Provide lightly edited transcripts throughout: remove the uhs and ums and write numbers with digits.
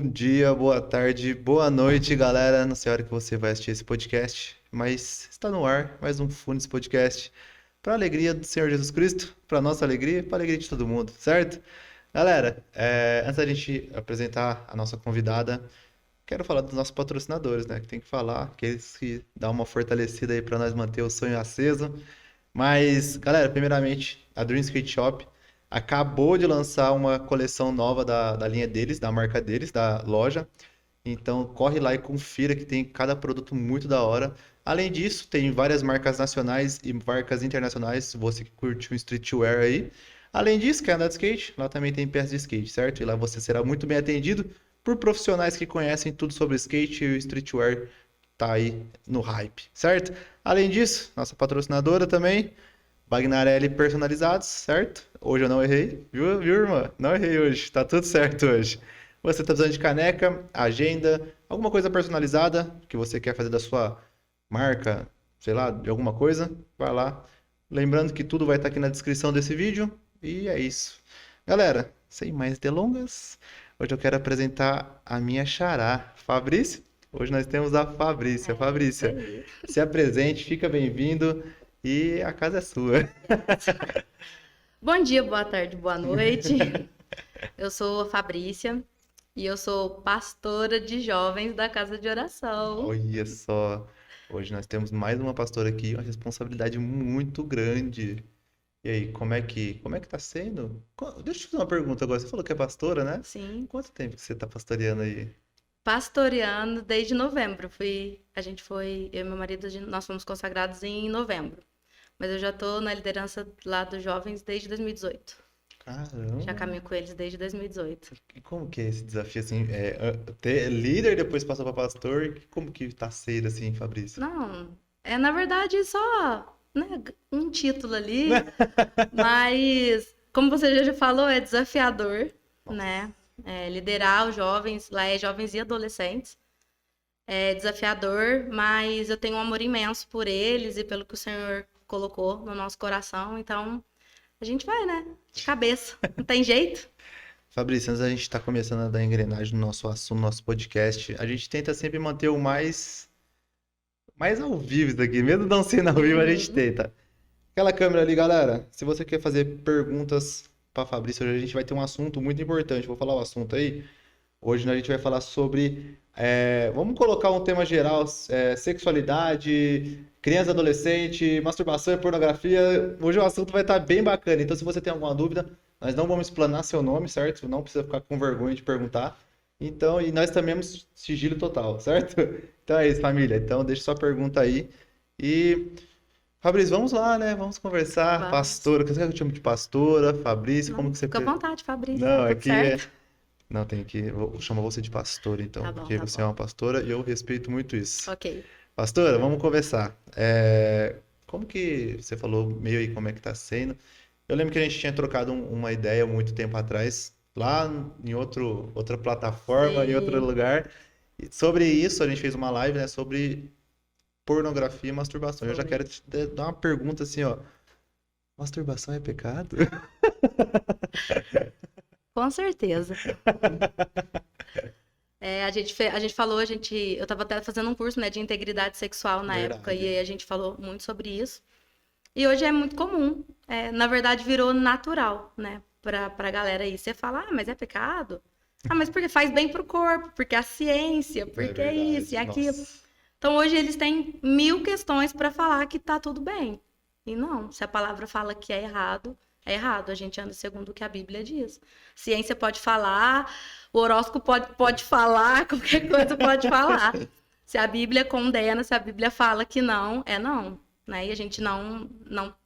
Bom dia, boa tarde, boa noite, galera. Não sei a hora que você vai assistir esse podcast, mas está no ar mais um Funes Podcast. Para a alegria do Senhor Jesus Cristo, para nossa alegria, para a alegria de todo mundo, certo? Galera, antes da gente apresentar a nossa convidada, quero falar dos nossos patrocinadores, né? Que tem que falar, aqueles que dão uma fortalecida aí para nós manter o sonho aceso. Mas, galera, primeiramente, a Dream Skate Shop acabou de lançar uma coleção nova da linha deles, da marca deles, da loja. Então, corre lá e confira que tem cada produto muito da hora. Além disso, tem várias marcas nacionais e marcas internacionais, se você que curte um streetwear aí. Além disso, quer andar de skate? Lá também tem peças de skate, certo? E lá você será muito bem atendido por profissionais que conhecem tudo sobre skate e o streetwear tá aí no hype, certo? Além disso, nossa patrocinadora também, Bagnarelli Personalizados, certo? Hoje eu não errei, viu, irmã? Não errei hoje, tá tudo certo hoje. Você tá precisando de caneca, agenda, alguma coisa personalizada que você quer fazer da sua marca, sei lá, de alguma coisa, vai lá. Lembrando que tudo vai estar aqui na descrição desse vídeo e é isso. Galera, sem mais delongas, hoje eu quero apresentar a minha xará, Fabrício. Hoje nós temos a Fabrícia. Isso Fabrícia, aí. se apresente, fica bem-vindo e a casa é sua. Bom dia, boa tarde, boa noite. Eu sou a Fabrícia e eu sou pastora de jovens da Casa de Oração. Olha só, hoje nós temos mais uma pastora aqui, uma responsabilidade muito grande. E aí, como é que tá sendo? Deixa eu te fazer uma pergunta agora. Você falou que é pastora, né? Sim, Quanto tempo que você tá pastoreando aí? pastoreando desde novembro. Eu e meu marido, nós fomos consagrados em novembro. Mas eu já tô na liderança lá dos jovens desde 2018. Já Caramba! caminho com eles desde 2018. E como que é esse desafio, assim, ter líder, depois passar para pastor? Como que tá sendo, assim, Fabrício? Não, é na verdade só, né, um título ali. Mas, como você já falou, é desafiador, Nossa. né? Liderar os jovens, lá é jovens e adolescentes. É desafiador, mas eu tenho um amor imenso por eles e pelo que o Senhor colocou no nosso coração. Então, a gente vai, né? De cabeça. Não tem jeito. Fabrício, antes da gente estar começando a dar engrenagem no nosso assunto, no nosso podcast, a gente tenta sempre manter o mais ao vivo isso daqui. Mesmo não sendo ao vivo, a gente Uhum. tenta. Aquela câmera ali, galera. Se você quer fazer perguntas para Fabrício, hoje a gente vai ter um assunto muito importante. Vou falar o assunto aí. Hoje a gente vai falar sobre. Vamos colocar um tema geral: sexualidade, criança, adolescente, masturbação e pornografia. Hoje o assunto vai estar bem bacana. Então, se você tem alguma dúvida, nós não vamos explanar seu nome, certo? Não precisa ficar com vergonha de perguntar. Então, e nós também temos sigilo total, certo? Então é isso, família. Então, deixa sua pergunta aí. E, Fabrício, vamos lá, né? Vamos conversar. Vamos. Pastora, você quer que eu te chame de pastora? Fabrício, como Não, que você. fica à vontade, Fabrício. Tá Não, tudo aqui é. certo? Não, tem que. Vou chamar você de pastora, então, Tá bom, porque tá você é bom. uma pastora e eu respeito muito isso. Ok. Pastora, vamos conversar. Como que você falou meio aí como é que tá sendo? Eu lembro que a gente tinha trocado uma ideia muito tempo atrás, lá em outra plataforma, em outro Sim. lugar. E sobre isso, a gente fez uma live, né, sobre pornografia e masturbação. Eu já Foi. quero te dar uma pergunta assim, ó. Masturbação é pecado? Com certeza. A gente falou, eu estava até fazendo um curso, né, de integridade sexual na época, e Verdade. aí a gente falou muito sobre isso. E hoje é muito comum. Na verdade, virou natural, né, pra galera aí. Você fala, ah, mas é pecado? Ah, mas porque faz bem pro corpo, porque é a ciência, É porque é isso e verdade. aquilo. Nossa. Então hoje eles têm mil questões para falar que tá tudo bem. E não, se a palavra fala que é errado, é errado. A gente anda segundo o que a Bíblia diz. Ciência pode falar, o horóscopo pode falar, qualquer coisa pode falar. Se a Bíblia condena, se a Bíblia fala que não, é não. Né? E a gente não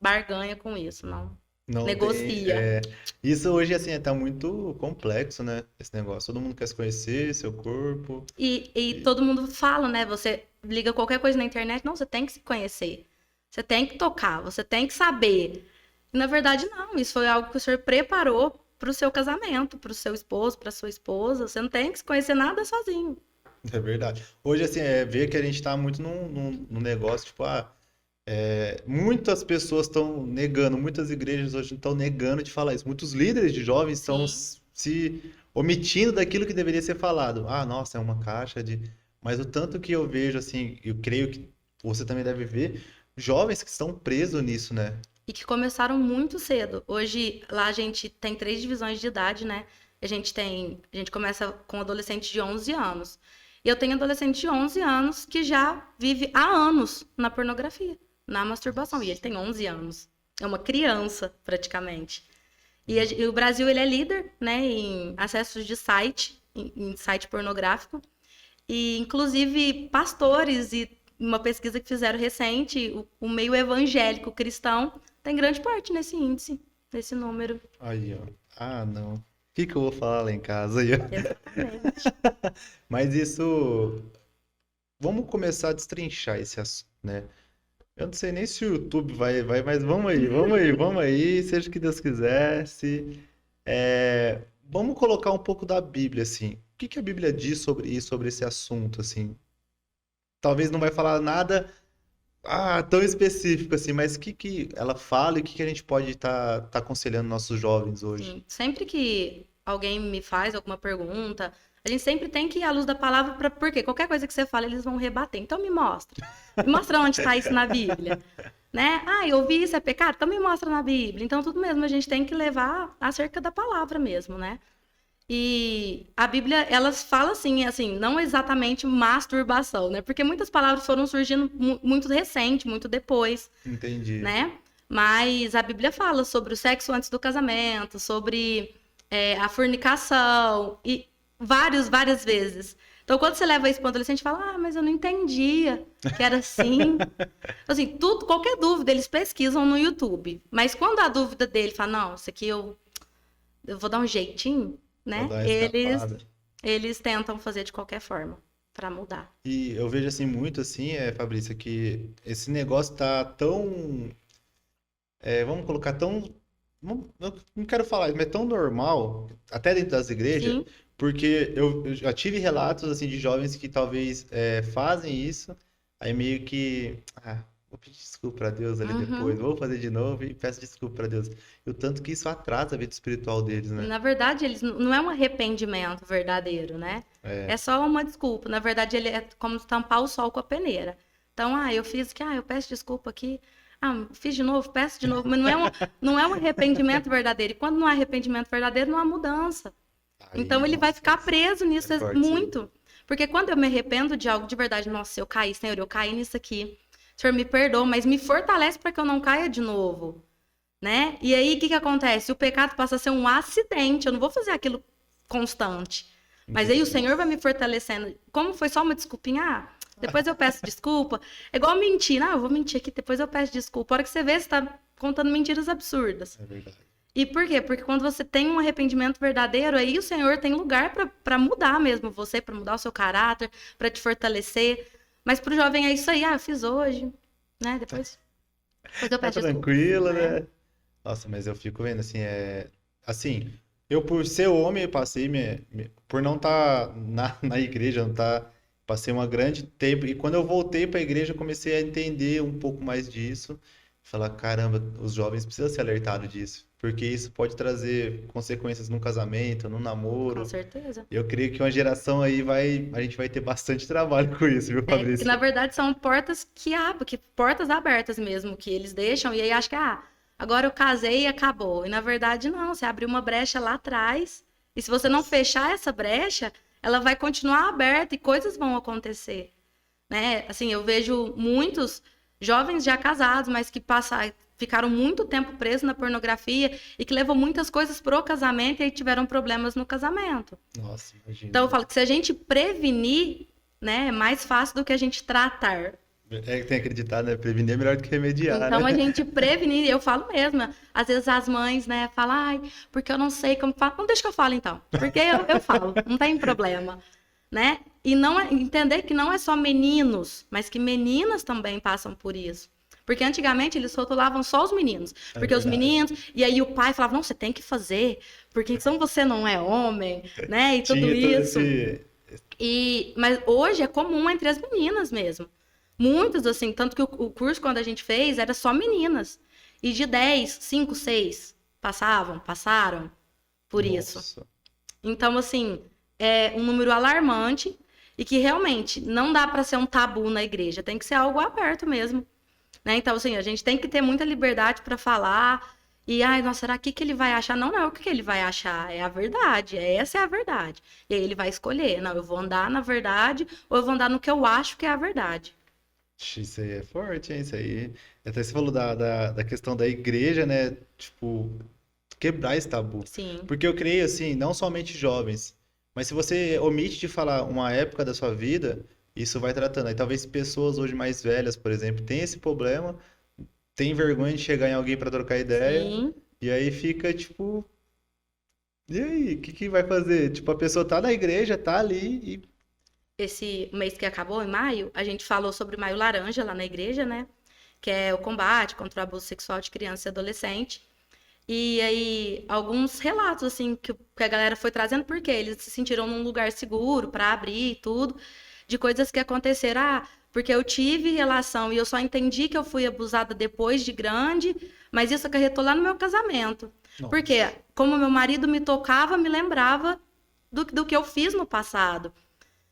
barganha com isso, não Não tem. negocia. Isso hoje, assim, tá muito complexo, né? Esse negócio. Todo mundo quer se conhecer, seu corpo. E E- todo mundo fala, né? Você liga qualquer coisa na internet, não, você tem que se conhecer. Você tem que tocar, você tem que saber. E, na verdade, não. Isso foi algo que o senhor preparou para o seu casamento, para o seu esposo, para sua esposa. Você não tem que se conhecer nada sozinho. É verdade. Hoje, assim, ver que a gente tá muito num negócio, tipo, muitas pessoas estão negando, muitas igrejas hoje estão negando de falar isso. Muitos líderes de jovens estão Sim. se omitindo daquilo que deveria ser falado. Ah, nossa, é uma caixa de. Mas o tanto que eu vejo, assim, eu creio que você também deve ver, jovens que estão presos nisso, né? E que começaram muito cedo. Hoje, lá a gente tem 3 divisões de idade, né? A gente começa com adolescente de 11 anos. E eu tenho adolescente de 11 anos que já vive há anos na pornografia, na masturbação. E ele tem 11 anos. É uma criança, praticamente. E o Brasil, ele é líder, né, em acessos de site, em site pornográfico. E, inclusive, pastores e uma pesquisa que fizeram recente, o meio evangélico cristão tem grande parte nesse índice, nesse número. Aí, ó. Ah, não. O que que eu vou falar lá em casa aí, ó? Exatamente. Mas isso. Vamos começar a destrinchar esse assunto, né? Eu não sei nem se o YouTube vai, mas vamos aí, seja o que Deus quiser. Vamos colocar um pouco da Bíblia, assim. O que que a Bíblia diz sobre isso, sobre esse assunto, assim? Talvez não vai falar nada tão específico, assim, mas o que que ela fala e o que que a gente pode estar aconselhando nossos jovens hoje? Sim. Sempre que alguém me faz alguma pergunta, a gente sempre tem que ir à luz da palavra, porque qualquer coisa que você fala, eles vão rebater. Então me mostra. Me mostra onde está isso na Bíblia. Né? Ah, eu ouvi isso é pecado? Então me mostra na Bíblia. Então tudo mesmo, a gente tem que levar acerca da palavra mesmo, né? E a Bíblia, elas fala assim, não exatamente masturbação, né? Porque muitas palavras foram surgindo muito recente, muito depois, Entendi. né? Mas a Bíblia fala sobre o sexo antes do casamento, sobre a fornicação, e várias vezes. Então, quando você leva isso para um adolescente, fala, mas eu não entendia que era assim. Assim, qualquer dúvida, eles pesquisam no YouTube. Mas quando a dúvida dele fala, não, isso aqui eu vou dar um jeitinho, Vou né? dar uma Eles, escapada. eles tentam fazer de qualquer forma para mudar. E eu vejo assim muito assim, Fabrício, que esse negócio tá tão, vamos colocar tão, eu não quero falar isso, mas tão normal, até dentro das igrejas, Sim. porque eu já tive relatos assim de jovens que talvez fazem isso, aí meio que, vou pedir desculpa pra Deus ali depois, Uhum. vou fazer de novo e peço desculpa pra Deus. E o tanto que isso atrasa a vida espiritual deles, E, né? na verdade, eles não é um arrependimento verdadeiro, né? É, É só uma desculpa. Na verdade, ele é como tampar o sol com a peneira. Então, eu fiz que, eu peço desculpa aqui. Fiz de novo, peço de novo. Mas não é um arrependimento verdadeiro. E quando não há arrependimento verdadeiro, não há mudança. aí, Então, ele vai nossa, ficar preso é nisso forte isso aí. muito. Porque quando eu me arrependo de algo de verdade, nossa, eu caí, Senhor, eu caí nisso aqui. Senhor, me perdoa, mas me fortalece para que eu não caia de novo, né? E aí, o que que acontece? O pecado passa a ser um acidente, eu não vou fazer aquilo constante. Mas aí o Entendi. Senhor vai me fortalecendo. Como foi só uma desculpinha, depois eu peço desculpa. É igual mentir, eu vou mentir aqui, depois eu peço desculpa. A hora que você vê, você tá contando mentiras absurdas. É verdade. E por quê? Porque quando você tem um arrependimento verdadeiro, aí o Senhor tem lugar para mudar mesmo você, para mudar o seu caráter, para te fortalecer. Mas pro jovem é isso aí, eu fiz hoje, né? Depois eu Tá peço desculpa, tranquilo, né? né? Nossa, mas eu fico vendo assim, assim, eu por ser homem, eu passei por não estar na igreja, não tá, passei uma grande tempo e quando eu voltei para a igreja, eu comecei a entender um pouco mais disso, falar, caramba, os jovens precisam ser alertados disso, porque isso pode trazer consequências num casamento, num Com namoro. certeza. Eu creio que uma geração aí a gente vai ter bastante trabalho com isso, viu, Que na Fabrício? verdade são portas que abrem, que portas abertas mesmo, que eles deixam, e aí acho que, agora eu casei e acabou. E na verdade não, você abriu uma brecha lá atrás, e se você não Nossa, fechar essa brecha, ela vai continuar aberta e coisas vão acontecer, né? Assim, eu vejo muitos jovens já casados, mas que ficaram muito tempo presos na pornografia e que levam muitas coisas pro casamento e aí tiveram problemas no casamento. nossa, Então eu imagina. falo que se a gente prevenir, né, é mais fácil do que a gente tratar. Tem acreditado, né? Prevenir é melhor do que remediar, né? Então a gente prevenir, eu falo mesmo, às vezes as mães, né, falam, porque eu não sei como falar. Não deixa que eu fale então, porque eu falo, não tem problema, né? E não entender que não é só meninos, mas que meninas também passam por isso. Porque antigamente eles rotulavam só os meninos. É Porque os verdade. meninos. E aí o pai falava, não, você tem que fazer, porque senão você não é homem, né? E tudo Tinha todo isso. esse. Mas hoje é comum entre as meninas mesmo. Muitas, assim, tanto que o curso, quando a gente fez, era só meninas. E de 10, 5, 6 passaram por isso. Nossa. Então, assim, é um número alarmante e que realmente não dá para ser um tabu na igreja, tem que ser algo aberto mesmo, né? Então, assim, a gente tem que ter muita liberdade para falar e, ai, nossa, será que ele vai achar? Não, não é o que ele vai achar, é a verdade, essa é a verdade. E aí ele vai escolher, não, eu vou andar na verdade ou eu vou andar no que eu acho que é a verdade. Isso aí é forte, hein? Isso aí. Até você falou da questão da igreja, né? Tipo, quebrar esse tabu. Sim, Porque eu creio assim, não somente jovens, mas se você omite de falar uma época da sua vida, isso vai tratando. Aí talvez pessoas hoje mais velhas, por exemplo, têm esse problema, têm vergonha de chegar em alguém para trocar ideia, sim. e aí fica tipo, e aí, o que que vai fazer? Tipo, a pessoa tá na igreja, tá ali e. Esse mês que acabou, em maio, a gente falou sobre Maio Laranja lá na igreja, né? Que é o combate contra o abuso sexual de criança e adolescente. E aí, alguns relatos, assim, que a galera foi trazendo, porque eles se sentiram num lugar seguro para abrir e tudo, de coisas que aconteceram. Ah, porque eu tive relação e eu só entendi que eu fui abusada depois de grande, mas isso acarretou lá no meu casamento. Porque, Nossa, como meu marido me tocava, me lembrava do que eu fiz no passado.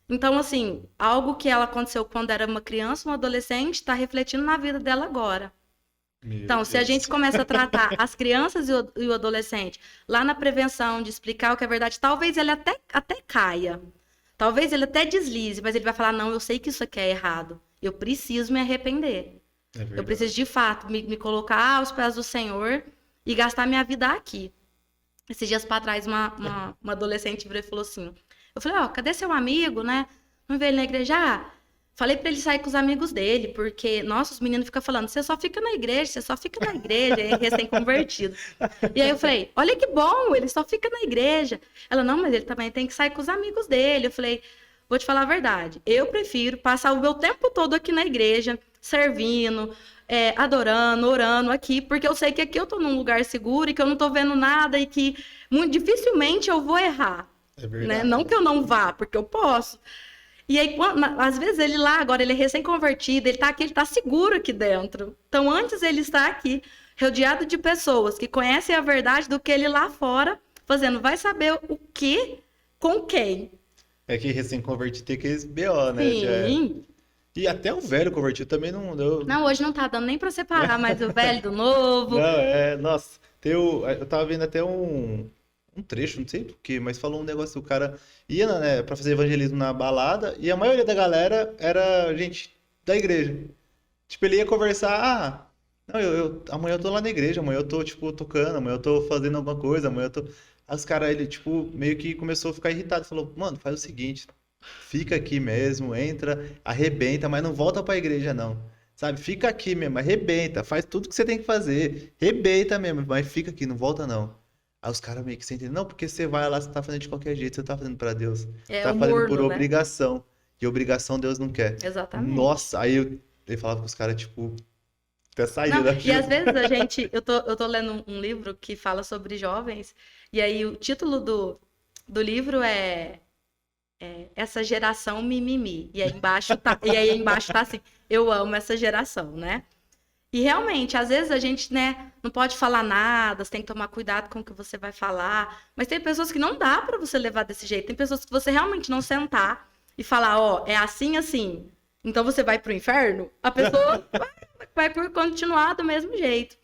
Então, assim, algo que ela aconteceu quando era uma criança, um adolescente, está refletindo na vida dela agora. meu Então, se a Deus. gente começa a tratar as crianças e o adolescente lá na prevenção, de explicar o que é verdade, talvez ele até caia. Talvez ele até deslize, mas ele vai falar: não, eu sei que isso aqui é errado. Eu preciso me arrepender. É Eu preciso, de verdade. fato, me colocar aos pés do Senhor e gastar minha vida aqui. Esses dias para trás, uma adolescente virou e falou assim: eu falei, ó, cadê seu amigo, né? Não veio ele na igreja? Ah, falei para ele sair com os amigos dele, porque, nossa, os meninos ficam falando, você só fica na igreja, você só fica na igreja, é recém-convertido. E aí eu falei, olha que bom, ele só fica na igreja. Ela, não, mas ele também tem que sair com os amigos dele. Eu falei, vou te falar a verdade, eu prefiro passar o meu tempo todo aqui na igreja, servindo, adorando, orando aqui, porque eu sei que aqui eu tô num lugar seguro e que eu não tô vendo nada e que muito dificilmente eu vou errar, É né? Não verdade. que eu não vá, porque eu posso. E aí, às vezes ele lá, agora ele é recém-convertido, ele tá aqui, ele tá seguro aqui dentro. Então, antes ele está aqui, rodeado de pessoas que conhecem a verdade do que ele lá fora, fazendo, vai saber o que, com quem. É que recém-convertido tem aqueles BO, né? Já é. Sim. E até o velho convertido também não deu. Não, hoje não tá dando nem pra separar mais o velho do novo. Não, nossa, eu tava vendo até um trecho, não sei por quê, mas falou um negócio, o cara ia, né, pra fazer evangelismo na balada, e a maioria da galera era gente da igreja. Tipo, ele ia conversar, não, amanhã eu tô lá na igreja, amanhã eu tô, tipo, tocando, amanhã eu tô fazendo alguma coisa, amanhã eu tô... Aí os caras, ele, tipo, meio que começou a ficar irritado, falou, mano, faz o seguinte, fica aqui mesmo, entra, arrebenta, mas não volta pra igreja, não. Sabe? Fica aqui mesmo, arrebenta, faz tudo que você tem que fazer, rebenta mesmo, mas fica aqui, não volta não. Aí os caras meio que se entendem, não, porque você vai lá, você tá fazendo de qualquer jeito, você tá fazendo pra Deus. Você É tá o fazendo por morno, né? obrigação. E obrigação Deus não quer. Exatamente. Nossa, aí ele falava com os caras, tipo, até saía Não, da e às chuva. vezes eu tô lendo um livro que fala sobre jovens, e aí o título do livro é Essa Geração Mimimi. E aí embaixo tá assim, eu amo essa geração, né? E realmente, às vezes a gente, né, não pode falar nada, você tem que tomar cuidado com o que você vai falar, mas tem pessoas que não dá pra você levar desse jeito, tem pessoas que você realmente não sentar e falar, ó, é assim, assim, então você vai pro inferno, a pessoa vai por continuar do mesmo jeito.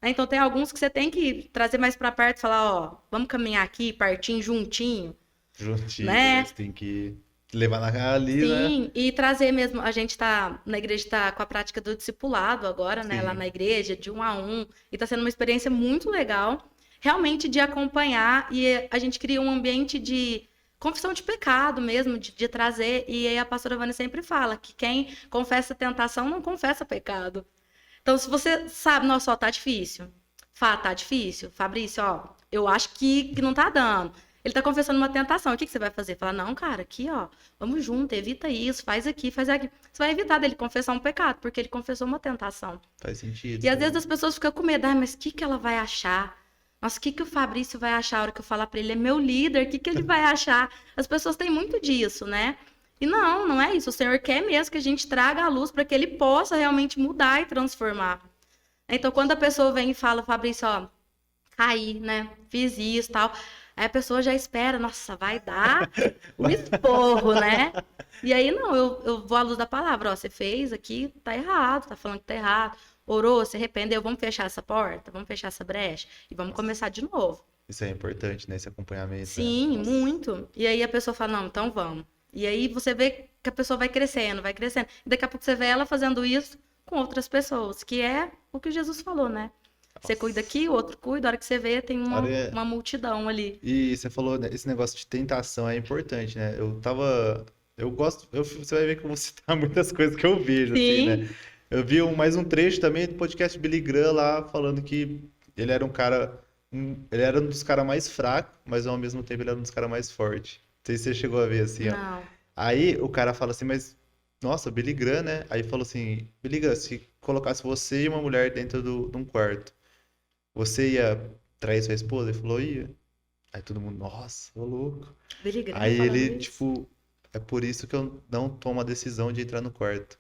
Né? Então tem alguns que você tem que trazer mais pra perto e falar, ó, vamos caminhar aqui, partinho, juntinho, Juntinho, né? você tem que levar ali, né? Sim, e trazer mesmo, a gente tá, na igreja tá com a prática do discipulado agora, né, lá na Sim, igreja, de 1 a 1, e tá sendo uma experiência muito legal, realmente de acompanhar, e a gente cria um ambiente de confissão de pecado mesmo, de trazer, e aí a pastora Vânia sempre fala que quem confessa tentação não confessa pecado. Então, se você sabe, nossa, ó, tá difícil. Tá difícil. Fabrício, ó, eu acho que não tá dando. Ele tá confessando uma tentação. O que que você vai fazer? Falar, não, cara, aqui, ó, vamos junto, evita isso, faz aqui, faz aqui. Você vai evitar dele confessar um pecado, porque ele confessou uma tentação. faz sentido E isso às vezes aí. as pessoas ficam com medo, mas o que que ela vai achar? Nossa, o que que o Fabrício vai achar a hora que eu falar pra ele? É meu líder, o que que ele vai achar? As pessoas têm muito disso, né? E não é isso. O Senhor quer mesmo que a gente traga a luz para que ele possa realmente mudar e transformar. Então, quando a pessoa vem e fala, Fabrício, ó, caí, né? Fiz isso, tal. Aí a pessoa já espera, nossa, vai dar o esporro, né? E aí, não, eu vou à luz da palavra, ó, você fez aqui, tá errado, tá falando que tá errado. Orou, se arrependeu, vamos fechar essa porta, vamos fechar essa brecha e vamos começar de novo. Isso é importante, né? Esse acompanhamento, né? Sim, Nossa. muito. E aí a pessoa fala, não, então vamos. E aí você vê que a pessoa vai crescendo, vai crescendo. E daqui a pouco você vê ela fazendo isso com outras pessoas, que é o que Jesus falou, né? Você cuida aqui, o outro cuida, a hora que você vê, tem Olha, uma multidão ali. e você falou, né, esse negócio de tentação é importante, né? Eu gosto, você vai ver que eu vou citar muitas coisas que eu vejo, assim, né? Sim, Eu vi mais um trecho também do podcast Billy Graham lá, falando que ele era um cara, ele era um dos caras mais fracos, mas ao mesmo tempo ele era um dos caras mais fortes. Não sei se você chegou a ver, assim, ó. não. Aí o cara fala assim, mas, nossa, Billy Graham, né? Aí falou assim, Billy Graham, se colocasse você e uma mulher dentro de um quarto, você ia trair sua esposa? Ele falou, ia. Aí todo mundo, nossa, ô louco. Billy Graham Aí falando ele, isso. tipo, é por isso que eu não tomo a decisão de entrar no quarto.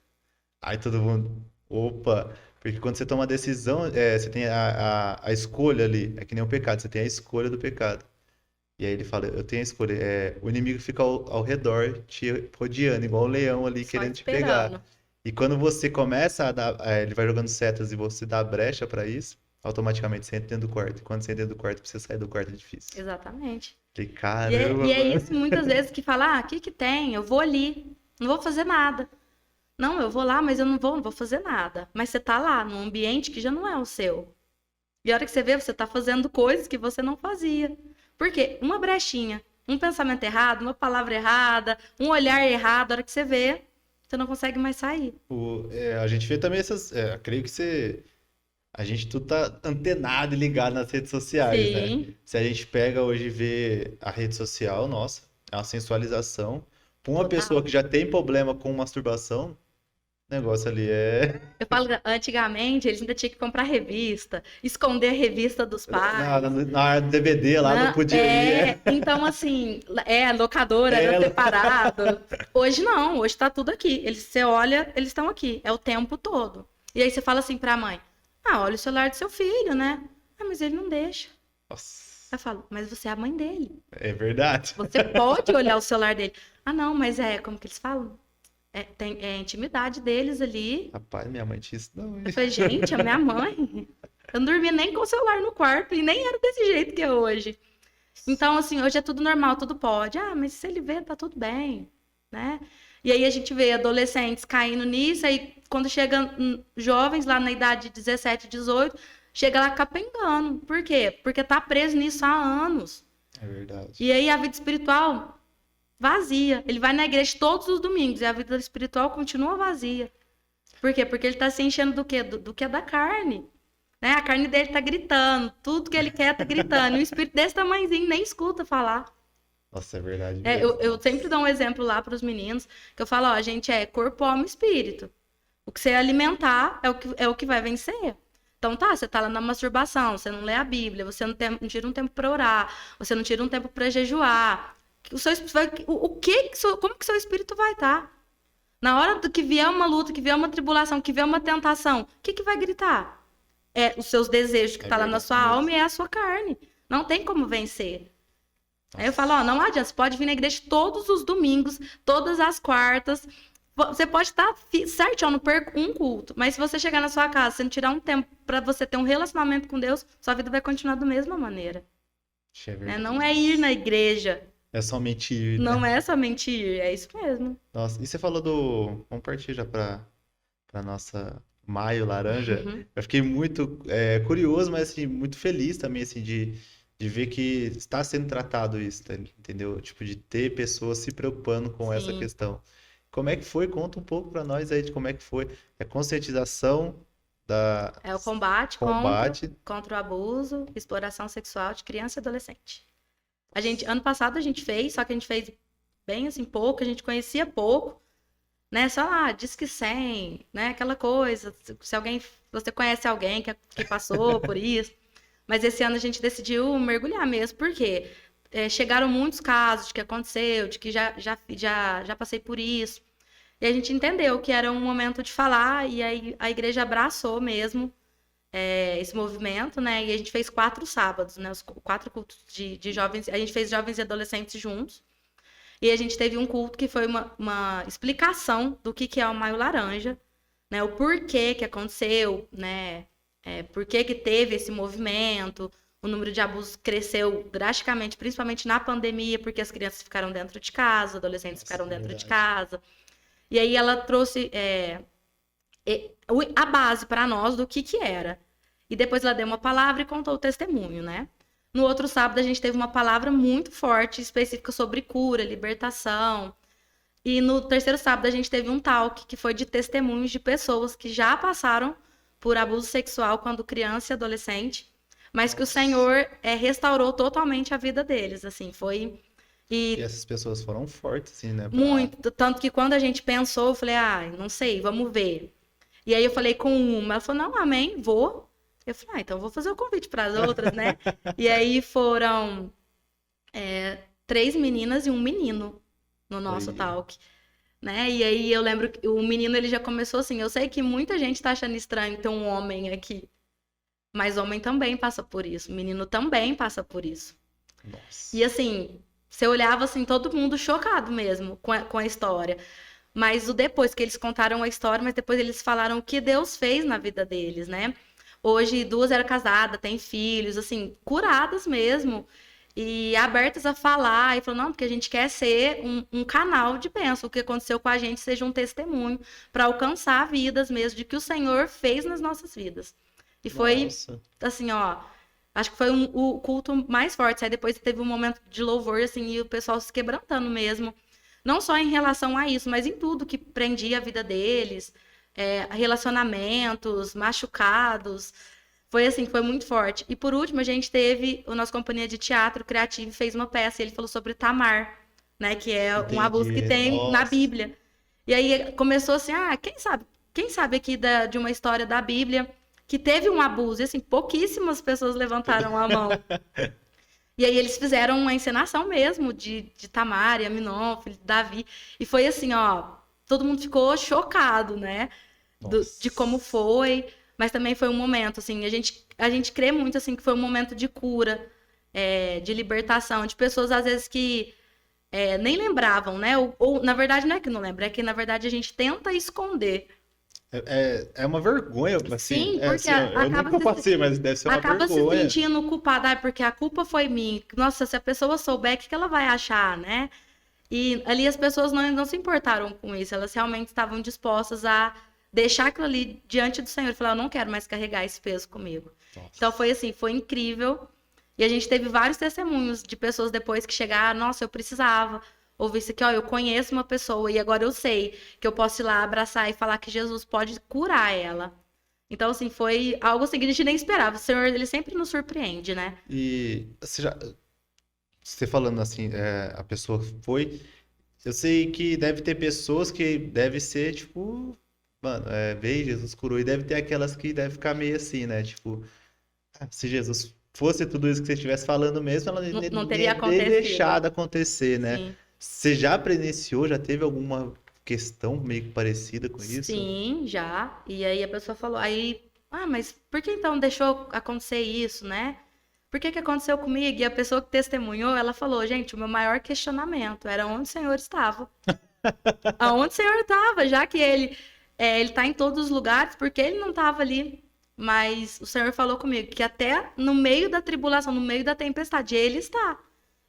Aí todo mundo, opa, porque quando você toma a decisão, você tem a escolha ali, é que nem o pecado, você tem a escolha do pecado. E aí ele fala, eu tenho a escolha, o inimigo fica ao redor, te rodeando, igual o leão ali Só querendo te pegar. esperando. E quando você começa a dar, ele vai jogando setas e você dá brecha pra isso, automaticamente você entra dentro do quarto. E quando você entra dentro do quarto, pra você sair do quarto é difícil. Exatamente. Falei, E é, caramba, e é mano. isso muitas vezes que fala, ah, o que que tem? Eu vou ali, não vou fazer nada. Não, eu vou lá, mas eu não vou fazer nada. Mas você tá lá, num ambiente que já não é o seu. E a hora que você vê, você tá fazendo coisas que você não fazia. Por quê? Uma brechinha, um pensamento errado, uma palavra errada, um olhar errado, a hora que você vê, você não consegue mais sair. A gente vê também creio que a gente tudo tá antenado e ligado nas redes sociais, né? Sim, Se a gente pega hoje e vê a rede social, nossa, é uma sensualização. Para uma pessoa total. que já tem problema com masturbação, o negócio ali é Eu falo, antigamente, eles ainda tinham que comprar revista, esconder a revista dos pais. na área do DVD lá não Não, podia ir. então assim, locadora era Ela. separado. Hoje não, hoje tá tudo aqui. Você olha, eles estão aqui, é o tempo todo. E aí você fala assim pra mãe: ah, olha o celular do seu filho, né? Ah, mas ele não deixa. Nossa, Eu falo, mas você é a mãe dele. é verdade. Você pode olhar o celular dele. Ah, não, mas como que eles falam? É a intimidade deles ali. Rapaz, minha mãe tinha isso não, hein? Eu falei, gente, a minha mãe. Eu não dormia nem com o celular no quarto e nem era desse jeito que é hoje. Então, assim, hoje é tudo normal, tudo pode. Ah, mas se ele vê, tá tudo bem, né? E aí a gente vê adolescentes caindo nisso, aí quando chegam jovens lá na idade de 17, 18, chega lá capengando. Por quê? Porque tá preso nisso há anos. É verdade. E aí a vida espiritual vazia. Ele vai na igreja todos os domingos e a vida espiritual continua vazia. Por quê? Porque ele tá se enchendo do quê? Do que é da carne. Né? A carne dele tá gritando, tudo que ele quer tá gritando. E o espírito desse tamanhozinho nem escuta falar. Nossa, é verdade Eu, mesmo. eu sempre dou um exemplo lá para os meninos, que eu falo, ó, a gente é corpo, alma e espírito. O que você alimentar é o que vai vencer. Então tá, você tá lá na masturbação, você não lê a Bíblia, você não tira um tempo para orar, você não tira um tempo para jejuar. O seu, como que seu espírito vai estar? Na hora do que vier uma luta, que vier uma tribulação, que vier uma tentação, o que vai gritar? É os seus desejos que É tá lá na verdade sua alma mesmo. e é a sua carne. Não tem como vencer. Aí eu falo, ó, Nossa. não adianta, você pode vir na igreja todos os domingos, todas as quartas. Você pode estar certo, eu não perco um culto, mas se você chegar na sua casa, você não tirar um tempo para você ter um relacionamento com Deus, sua vida vai continuar da mesma maneira, É né? verdade. Não é ir na igreja, É somente ir, não né? é somente ir, é isso mesmo. Nossa, e você falou do. Vamos partir já para nossa Maio Laranja. Uhum. Eu fiquei muito curioso, mas assim, muito feliz também assim, de ver que está sendo tratado isso, entendeu? Tipo, de ter pessoas se preocupando com essa Sim, questão. Como é que foi? Conta um pouco para nós aí de como é que foi. É conscientização da é o combate combate. contra o abuso, exploração sexual de criança e adolescente. Ano passado a gente fez, só que a gente fez bem assim pouco, a gente conhecia pouco, né? Só lá, Disque 100, né? Aquela coisa, você conhece alguém que passou por isso. Mas esse ano a gente decidiu mergulhar mesmo, porque chegaram muitos casos de que aconteceu, de que já passei por isso. E a gente entendeu que era um momento de falar, e aí a igreja abraçou mesmo esse movimento, né? E a gente fez 4 sábados, né? Os 4 cultos de jovens. A gente fez jovens e adolescentes juntos. E a gente teve um culto que foi uma explicação do que é o Maio Laranja, né? O porquê que aconteceu, né? Por que teve esse movimento. O número de abusos cresceu drasticamente, principalmente na pandemia, porque as crianças ficaram dentro de casa, os adolescentes ficaram dentro de casa. E aí ela trouxe a base para nós do que era. E depois ela deu uma palavra e contou o testemunho, né? No outro sábado a gente teve uma palavra muito forte, específica sobre cura, libertação. E no terceiro sábado a gente teve um talk que foi de testemunhos de pessoas que já passaram por abuso sexual quando criança e adolescente, mas que o Senhor restaurou totalmente a vida deles, assim, foi... E essas pessoas foram fortes, assim, né? Muito, tanto que quando a gente pensou, eu falei, não sei, vamos ver. E aí eu falei com uma, ela falou, não, amém, vou. Eu falei, então vou fazer o convite para as outras, né? E aí foram 3 meninas e um menino no nosso talk, né? E aí eu lembro que o menino, ele já começou assim, eu sei que muita gente tá achando estranho ter um homem aqui, mas homem também passa por isso, menino também passa por isso. Nossa. E assim, você olhava assim, todo mundo chocado mesmo com a história. Mas depois que eles contaram a história, mas depois eles falaram o que Deus fez na vida deles, né? Hoje, 2 eram casadas, têm filhos, assim, curadas mesmo. E abertas a falar. E falou, não, porque a gente quer ser um canal de bênção. O que aconteceu com a gente seja um testemunho para alcançar vidas mesmo, de que o Senhor fez nas nossas vidas. E foi, assim, ó... Acho que foi o culto mais forte. Aí depois teve um momento de louvor, assim, e o pessoal se quebrantando mesmo. Não só em relação a isso, mas em tudo que prendia a vida deles. Relacionamentos, machucados. Foi assim, foi muito forte. E por último, a gente teve a nossa companhia de teatro criativo, fez uma peça, e ele falou sobre Tamar, né? Que é um abuso que tem na Bíblia. E aí começou assim, quem sabe aqui de uma história da Bíblia que teve um abuso, e assim, pouquíssimas pessoas levantaram a mão. E aí eles fizeram uma encenação mesmo de Tamar e Aminon, filho de Davi. E foi assim, ó, todo mundo ficou chocado, né? De como foi. Mas também foi um momento, assim, a gente crê muito, assim, que foi um momento de cura, de libertação, de pessoas, às vezes, que nem lembravam, né? Ou, na verdade, não é que não lembra, é que, na verdade, a gente tenta esconder. É uma vergonha, assim. Sim, porque eu nunca passei, mas deve ser uma vergonha. Acaba se sentindo culpada, porque a culpa foi minha. Nossa, se a pessoa souber, o que ela vai achar, né? E ali as pessoas não se importaram com isso, elas realmente estavam dispostas a deixar aquilo ali diante do Senhor e falar, eu não quero mais carregar esse peso comigo. Nossa. Então foi assim, foi incrível. E a gente teve vários testemunhos de pessoas depois que chegaram, nossa, eu precisava ouvir isso aqui, ó, eu conheço uma pessoa e agora eu sei que eu posso ir lá abraçar e falar que Jesus pode curar ela. Então, assim, foi algo assim que a gente nem esperava. O Senhor, ele sempre nos surpreende, né? E você falando assim, a pessoa foi... Eu sei que deve ter pessoas que deve ser, tipo... Mano, veio, Jesus curou. E deve ter aquelas que deve ficar meio assim, né? Tipo, se Jesus fosse tudo isso que você estivesse falando mesmo, ela não teria acontecido. Deixado acontecer, né? Sim. Você já presenciou, já teve alguma questão meio que parecida com isso? Sim, já. E aí a pessoa falou, mas por que então deixou acontecer isso, né? Por que aconteceu comigo? E a pessoa que testemunhou, ela falou, gente, o meu maior questionamento era onde o Senhor estava. Aonde o Senhor estava, já que ele tá em todos os lugares, porque ele não estava ali. Mas o Senhor falou comigo que até no meio da tribulação, no meio da tempestade, ele está.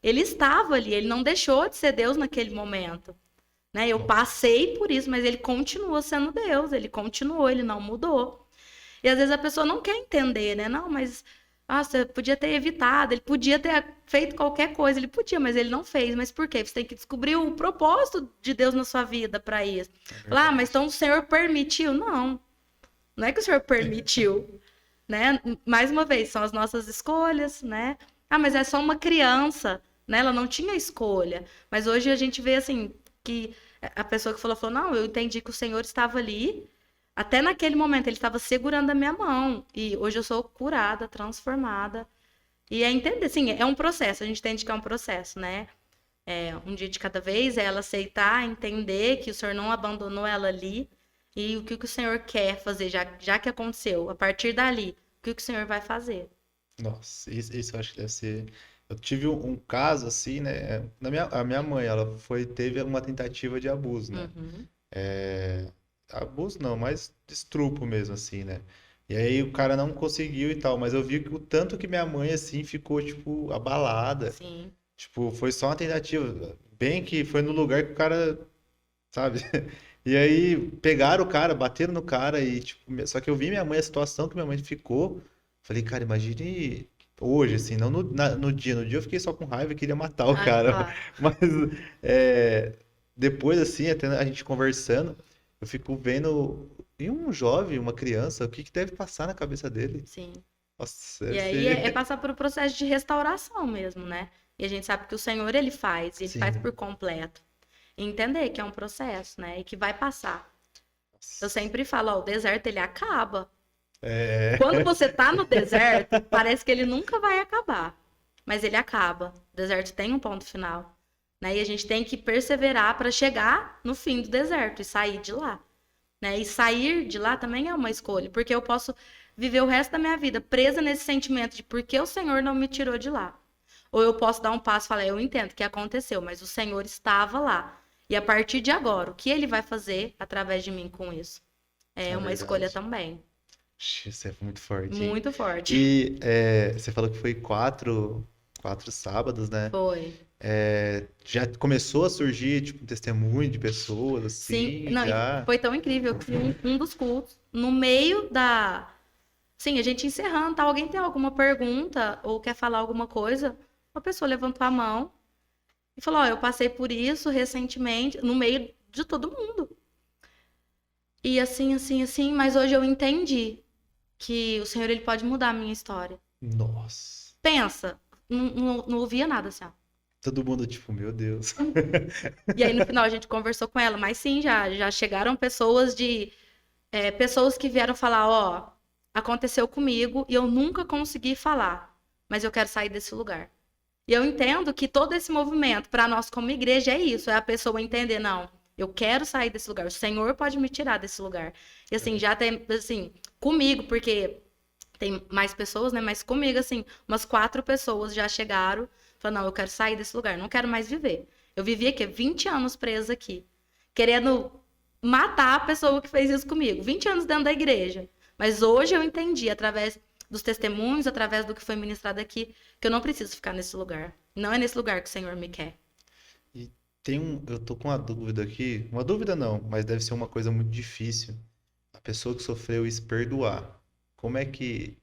Ele estava ali, ele não deixou de ser Deus naquele momento. Né? Eu passei por isso, mas ele continua sendo Deus, ele continuou, ele não mudou. E às vezes a pessoa não quer entender, né? Não, mas você podia ter evitado, ele podia ter feito qualquer coisa, ele podia, mas ele não fez. Mas por quê? Você tem que descobrir o propósito de Deus na sua vida para isso. Mas então o Senhor permitiu? Não é que o Senhor permitiu, né? Mais uma vez, são as nossas escolhas, né? Mas é só uma criança, né? Ela não tinha escolha. Mas hoje a gente vê, assim, que a pessoa que falou, não, eu entendi que o Senhor estava ali, até naquele momento ele estava segurando a minha mão. E hoje eu sou curada, transformada. E entender, assim, é um processo, a gente entende que é um processo, né? Um dia de cada vez, ela aceitar, entender que o Senhor não abandonou ela ali, e o que o Senhor quer fazer, já que aconteceu, a partir dali, o que o Senhor vai fazer. Nossa, isso eu acho que deve ser. Eu tive um caso assim, né? A minha mãe, teve uma tentativa de abuso, né? Uhum. É, abuso não, mas estupro mesmo, assim, né? E aí o cara não conseguiu e tal, mas eu vi o tanto que minha mãe, assim, ficou, tipo, abalada. Sim, Tipo, foi só uma tentativa. Bem que foi no lugar que o cara, sabe? E aí pegaram o cara, bateram no cara e, tipo, só que eu vi minha mãe, a situação que minha mãe ficou. Falei, cara, imagine hoje, assim, não no dia. No dia eu fiquei só com raiva e queria matar o ah, cara. claro. Mas é, depois, assim, até a gente conversando, eu fico vendo em um jovem, uma criança, o que que deve passar na cabeça dele. Sim. Nossa, E deve aí é ser. passar por um processo de restauração mesmo, né? E a gente sabe que o Senhor, ele faz por Sim. completo. E entender que é um processo, né? E que vai passar. Eu Nossa. sempre falo, ó, o deserto ele acaba. É. Quando você tá no deserto, parece que ele nunca vai acabar. Mas ele acaba. O deserto tem um ponto final. Né? E a gente tem que perseverar para chegar no fim do deserto e sair de lá. Né? E sair de lá também é uma escolha, porque eu posso viver o resto da minha vida presa nesse sentimento de por que o Senhor não me tirou de lá. Ou eu posso dar um passo e falar, eu entendo que aconteceu, mas o Senhor estava lá. E a partir de agora, o que ele vai fazer através de mim com isso? É É uma escolha verdade. também. Isso é muito forte, hein? Muito forte. E você falou que foi quatro sábados, né? Foi. Já começou a surgir, tipo, um testemunho de pessoas, Sim, assim, não, e já. foi tão incrível que um dos cultos, no meio da. Sim, a gente encerrando, tá? Alguém tem alguma pergunta ou quer falar alguma coisa? Uma pessoa levantou a mão e falou: Ó, eu passei por isso recentemente, no meio de todo mundo. E assim, assim, assim, mas hoje eu entendi que o Senhor ele pode mudar a minha história. Nossa. Pensa, não ouvia nada assim, ó. Todo mundo, tipo, meu Deus. E aí no final a gente conversou com ela, mas sim, já chegaram pessoas pessoas que vieram falar, ó, aconteceu comigo e eu nunca consegui falar, mas eu quero sair desse lugar. E eu entendo que todo esse movimento para nós como igreja é isso, é a pessoa entender, não, eu quero sair desse lugar, o Senhor pode me tirar desse lugar. E assim, já tem, assim, comigo, porque tem mais pessoas, né, mas comigo, assim, umas 4 pessoas já chegaram, falando, não, eu quero sair desse lugar, não quero mais viver. Eu vivi aqui 20 anos presa aqui, querendo matar a pessoa que fez isso comigo. 20 anos dentro da igreja. Mas hoje eu entendi, através dos testemunhos, através do que foi ministrado aqui, que eu não preciso ficar nesse lugar. Não é nesse lugar que o Senhor me quer. E eu tô com uma dúvida aqui. Uma dúvida não, mas deve ser uma coisa muito difícil. A pessoa que sofreu isso perdoar. Como é que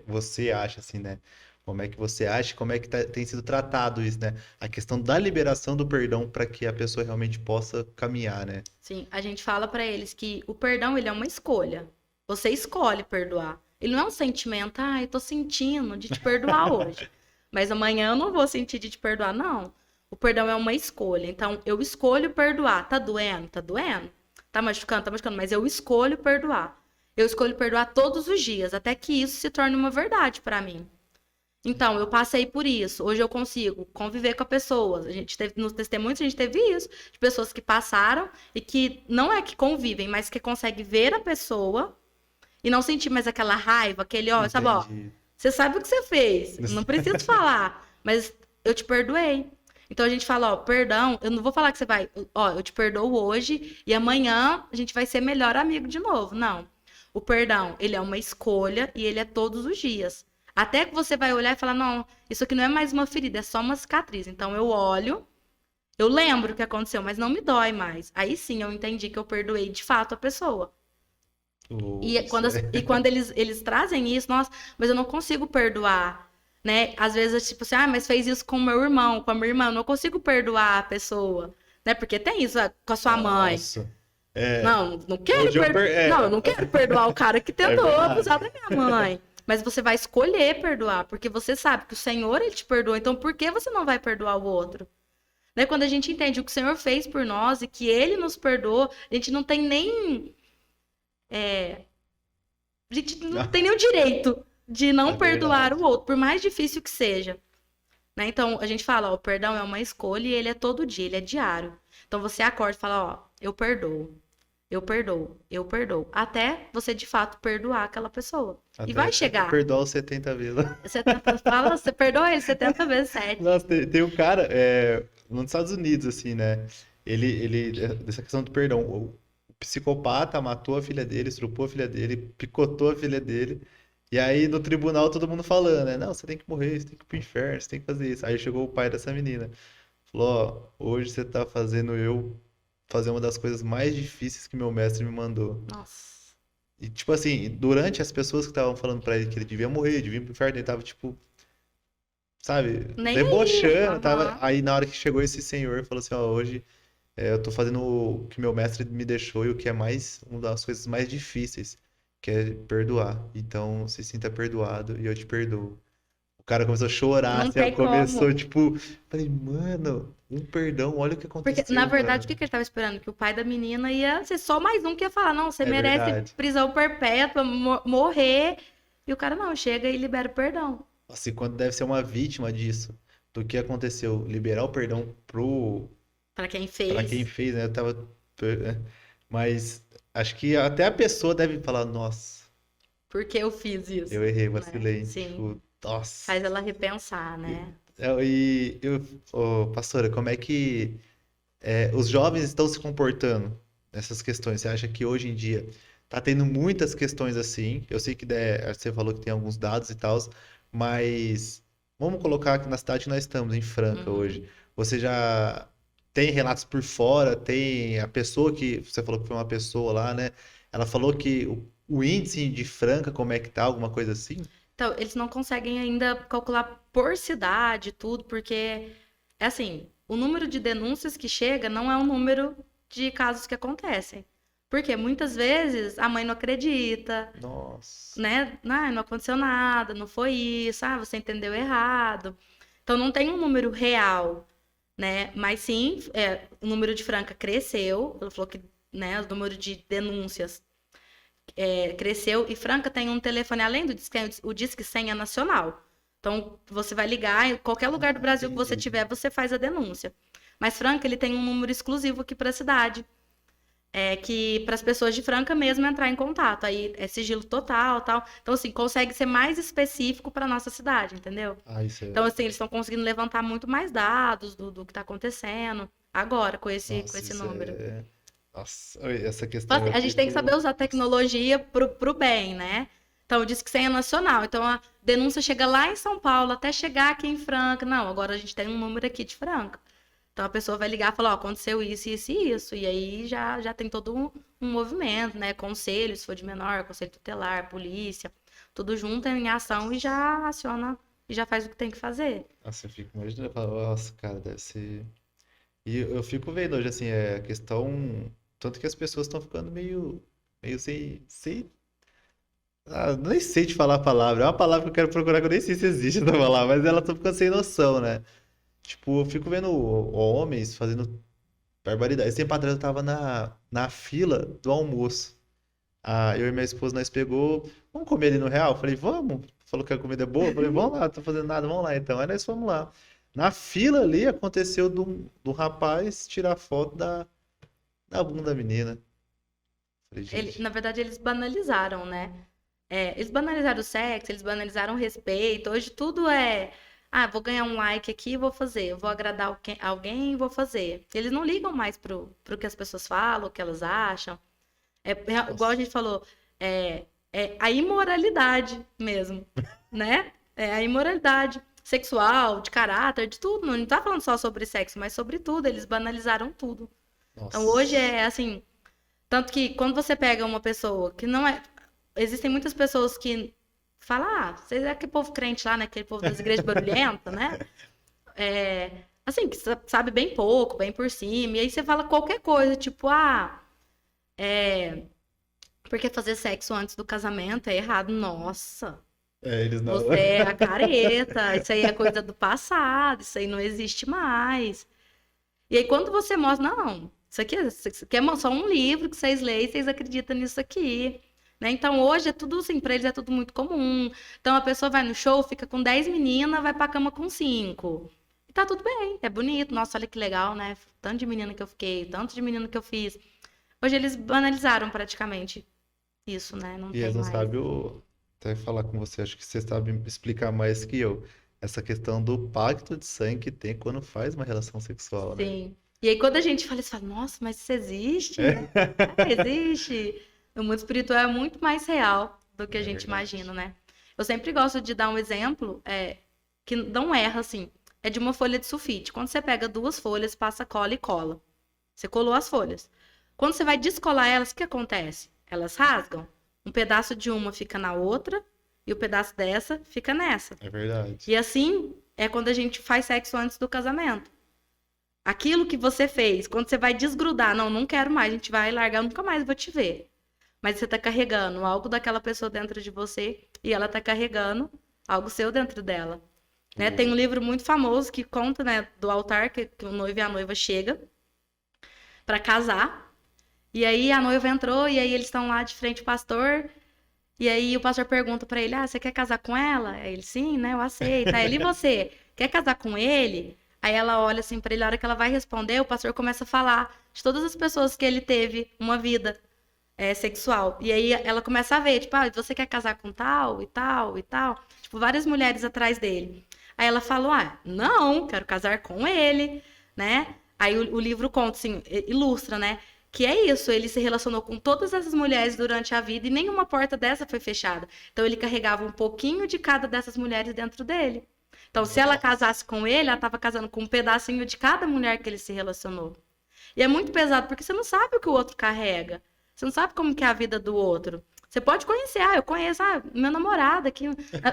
você acha, assim, né? Como é que você acha, como é que tem sido tratado isso, né? A questão da liberação do perdão para que a pessoa realmente possa caminhar, né? Sim, a gente fala para eles que o perdão, ele é uma escolha. Você escolhe perdoar. Ele não é um sentimento, eu tô sentindo de te perdoar hoje. Mas amanhã eu não vou sentir de te perdoar, não. O perdão é uma escolha. Então, eu escolho perdoar. Tá doendo? Tá doendo. Tá machucando? Tá machucando. Mas eu escolho perdoar. Eu escolho perdoar todos os dias, até que isso se torne uma verdade para mim. Então, eu passei por isso. Hoje eu consigo conviver com a pessoa. A gente teve, nos testemunhos, a gente teve isso, de pessoas que passaram e que não é que convivem, mas que conseguem ver a pessoa e não sentir mais aquela raiva, aquele, ó, sabe, ó, Entendi. você sabe o que você fez, não preciso falar, mas eu te perdoei. Então a gente fala, ó, perdão, eu não vou falar que você vai, ó, eu te perdoo hoje e amanhã a gente vai ser melhor amigo de novo. Não. O perdão, ele é uma escolha e ele é todos os dias. Até que você vai olhar e falar, não, isso aqui não é mais uma ferida, é só uma cicatriz. Então eu olho, eu lembro o que aconteceu, mas não me dói mais. Aí sim eu entendi que eu perdoei de fato a pessoa. E Nossa. quando, quando eles trazem isso, nossa, mas eu não consigo perdoar, né? Às vezes é tipo assim, mas fez isso com o meu irmão, com a minha irmã, eu não consigo perdoar a pessoa, né? Porque tem isso com a sua mãe. Nossa. É, Não, não quero hoje Não, eu não quero perdoar o cara que é tentou abusar verdade. da minha mãe. Mas você vai escolher perdoar, porque você sabe que o Senhor, ele te perdoa. Então, por que você não vai perdoar o outro? Né? Quando a gente entende o que o Senhor fez por nós e que ele nos perdoou, a gente não tem nem a gente não tem nem o direito de É não perdoar o verdade. outro, por mais difícil que seja. Né? Então, a gente fala, ó, o perdão é uma escolha e ele é todo dia, ele é diário. Então, você acorda e fala, ó, eu perdoo. eu perdoo. Até você, de fato, perdoar aquela pessoa. E vai Até chegar. perdoar os 70 vezes. Você perdoa ele 70 vezes 7. Nossa, tem um cara nos Estados Unidos, assim, né? Dessa questão do perdão, o psicopata matou a filha dele, estrupou a filha dele, picotou a filha dele. E aí no tribunal todo mundo falando, né? Não, você tem que morrer, você tem que ir pro inferno, você tem que fazer isso. Aí chegou o pai dessa menina. Falou, ó, hoje você tá fazendo eu fazer uma das coisas mais difíceis que meu mestre me mandou. Nossa. E tipo assim, durante as pessoas que estavam falando pra ele que ele devia morrer, devia ir pro inferno, ele tava tipo, sabe, Nem aí. debochando, tava. Aham. Aí na hora que chegou esse senhor, falou assim, ó, hoje eu tô fazendo o que meu mestre me deixou e o que é mais, uma das coisas mais difíceis, que é perdoar. Então, se sinta perdoado e eu te perdoo. O cara começou a chorar, Não assim, ó, tem começou, como. tipo, falei, mano, um perdão, olha o que Porque, na aconteceu, verdade, o mano. que que ele tava esperando? Que o pai da menina ia ser só mais um que ia falar, não, você É merece verdade. prisão perpétua, morrer. E o cara não, chega e libera o perdão. Nossa, e quando deve ser uma vítima disso, do que aconteceu, liberar o perdão Pra quem pra quem fez, fez, né? Mas acho que até a pessoa deve falar, nossa, porque eu fiz eu isso, errei, né? vacilei. Sim. Tipo, nossa. Faz ela repensar, né? Ô, pastora, como é que os jovens estão se comportando nessas questões? Você acha que hoje em dia tá tendo muitas questões assim? Eu sei que você falou que tem alguns dados e tal, mas vamos colocar que na cidade que nós estamos, em Franca, Uhum. hoje. Você já tem relatos por fora? Tem a pessoa que você falou que foi uma pessoa lá, né? Ela falou que o índice de Franca, como é que tá? Alguma coisa assim? Então, eles não conseguem ainda calcular por cidade tudo, porque é assim, o número de denúncias que chega não é o número de casos que acontecem. Porque muitas vezes a mãe não acredita, Nossa. né? Não, não aconteceu nada, não foi isso, você entendeu errado. Então não tem um número real, né? Mas sim, o número de Franca cresceu. Ela falou que, né, o número de denúncias cresceu e Franca tem um telefone além do Disque, o Disque 100 é nacional. Então você vai ligar em qualquer lugar do Brasil que você Entendi. tiver, você faz a denúncia. Mas Franca ele tem um número exclusivo aqui para a cidade, que para as pessoas de Franca mesmo entrar em contato. Aí é sigilo total, tal. Então assim, consegue ser mais específico para nossa cidade, entendeu? Ah, isso Então é. assim, eles estão conseguindo levantar muito mais dados do que está acontecendo agora com Nossa, esse isso número. é. Nossa, oi, essa Então, questão assim, eu a gente tem que saber fico. usar a Nossa. tecnologia pro bem, né? Então, diz que 100 é nacional. Então, a denúncia chega lá em São Paulo, até chegar aqui em Franca. Não, agora a gente tem um número aqui de Franca. Então, a pessoa vai ligar e falar, ó, aconteceu isso, isso e isso. E aí já tem todo um movimento, né? Conselho, se for de menor, conselho tutelar, polícia. Tudo junto em ação e já aciona e já faz o que tem que fazer. Nossa, eu fico imaginando, eu falo, nossa, cara, deve ser. E eu fico vendo hoje, assim, a questão. Tanto que as pessoas estão ficando meio sem. Ah, nem sei te falar a palavra. É uma palavra que eu quero procurar que eu nem sei se existe essa palavra, mas elas estão ficando sem noção, né? Tipo, eu fico vendo homens fazendo barbaridade. Esse tempo atrás eu tava na fila do almoço. Eu e minha esposa, nós pegou, vamos comer ali no Real? Eu falei, vamos. Falou que a comida é boa. Eu falei, vamos lá, não tô fazendo nada, vamos lá então. Aí nós fomos lá. Na fila ali aconteceu do rapaz tirar foto da bunda da menina. Falei, gente, Na verdade, eles banalizaram, né? Eles banalizaram o sexo, eles banalizaram o respeito. Hoje tudo é. Ah, vou ganhar um like aqui, vou fazer. Vou agradar alguém, vou fazer. Eles não ligam mais pro que as pessoas falam, o que elas acham. Igual a nossa. gente falou, é a imoralidade mesmo, né? É a imoralidade sexual, de caráter, de tudo. Não tá falando só sobre sexo, mas sobre tudo. Eles banalizaram tudo. Então hoje Nossa. é assim. Tanto que quando você pega uma pessoa que não é. Existem muitas pessoas que falam, vocês é aquele povo crente lá, né? Aquele povo das igrejas barulhenta, né? Assim, que sabe bem pouco, bem por cima. E aí você fala qualquer coisa, tipo, porque fazer sexo antes do casamento é errado. Nossa, Eles não. você é a careta, isso aí é coisa do passado, isso aí não existe mais. E aí quando você mostra, não, isso aqui é só um livro que vocês leem, vocês acreditam nisso aqui. Né? Então hoje é tudo assim, pra eles é tudo muito comum. Então a pessoa vai no show, fica com 10 meninas, vai pra cama com 5. E tá tudo bem, é bonito. Nossa, olha que legal, né? Tanto de menina que eu fiquei, tanto de menino que eu fiz. Hoje eles banalizaram praticamente isso, né? Não E eles tem não mais. sabem até falar com você, acho que você sabe explicar mais que eu. Essa questão do pacto de sangue que tem quando faz uma relação sexual, né? Sim. E aí quando a gente fala isso, fala, nossa, mas isso existe? É, É, existe. O mundo espiritual é muito mais real do que a é gente imagina, verdade. né? Eu sempre gosto de dar um exemplo que não erra, assim. É de uma folha de sulfite. Quando você pega duas folhas, passa cola e cola. Você colou as folhas. Quando você vai descolar elas, o que acontece? Elas rasgam. Um pedaço de uma fica na outra e o pedaço dessa fica nessa. É verdade. E assim é quando a gente faz sexo antes do casamento. Aquilo que você fez, quando você vai desgrudar, não, não quero mais, a gente vai largar, eu nunca mais vou te ver. Mas você tá carregando algo daquela pessoa dentro de você e ela tá carregando algo seu dentro dela. Né? Tem um O- livro muito famoso que conta, né, do altar que o noivo e a noiva chegam para casar. E aí a noiva entrou e aí eles estão lá de frente ao pastor. E aí o pastor pergunta para ele: "Ah, você quer casar com ela?" Aí ele: "Sim, né? Eu aceito." Aí ele: "E você quer casar com ele?" Aí ela olha assim para ele, a hora que ela vai responder, o pastor começa a falar de todas as pessoas que ele teve uma vida sexual. E aí ela começa a ver, tipo, ah, você quer casar com tal e tal e tal? Tipo, várias mulheres atrás dele. Aí ela falou, ah, não, quero casar com ele, né? Aí o livro conta, assim, ilustra, né? Que é isso, ele se relacionou com todas essas mulheres durante a vida e nenhuma porta dessa foi fechada. Então ele carregava um pouquinho de cada dessas mulheres dentro dele. Então, se ela Nossa, casasse com ele, ela estava casando com um pedacinho de cada mulher que ele se relacionou. E é muito pesado, porque você não sabe o que o outro carrega. Você não sabe como que é a vida do outro. Você pode conhecer, eu conheço, meu namorado aqui,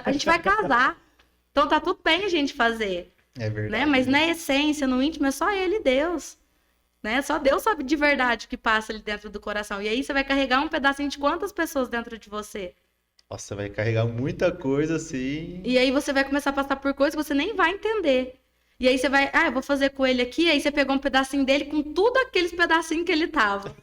a gente vai casar. Então tá tudo bem a gente fazer, é né? verdade Mas na mesmo. essência, no íntimo, é só ele e Deus, né? Só Deus sabe de verdade o que passa ali dentro do coração. E aí você vai carregar um pedacinho de quantas pessoas dentro de você? Nossa, vai carregar muita coisa assim. E aí você vai começar a passar por coisas que você nem vai entender. E aí você vai, eu vou fazer com ele aqui, aí você pegou um pedacinho dele com tudo aqueles pedacinhos que ele tava.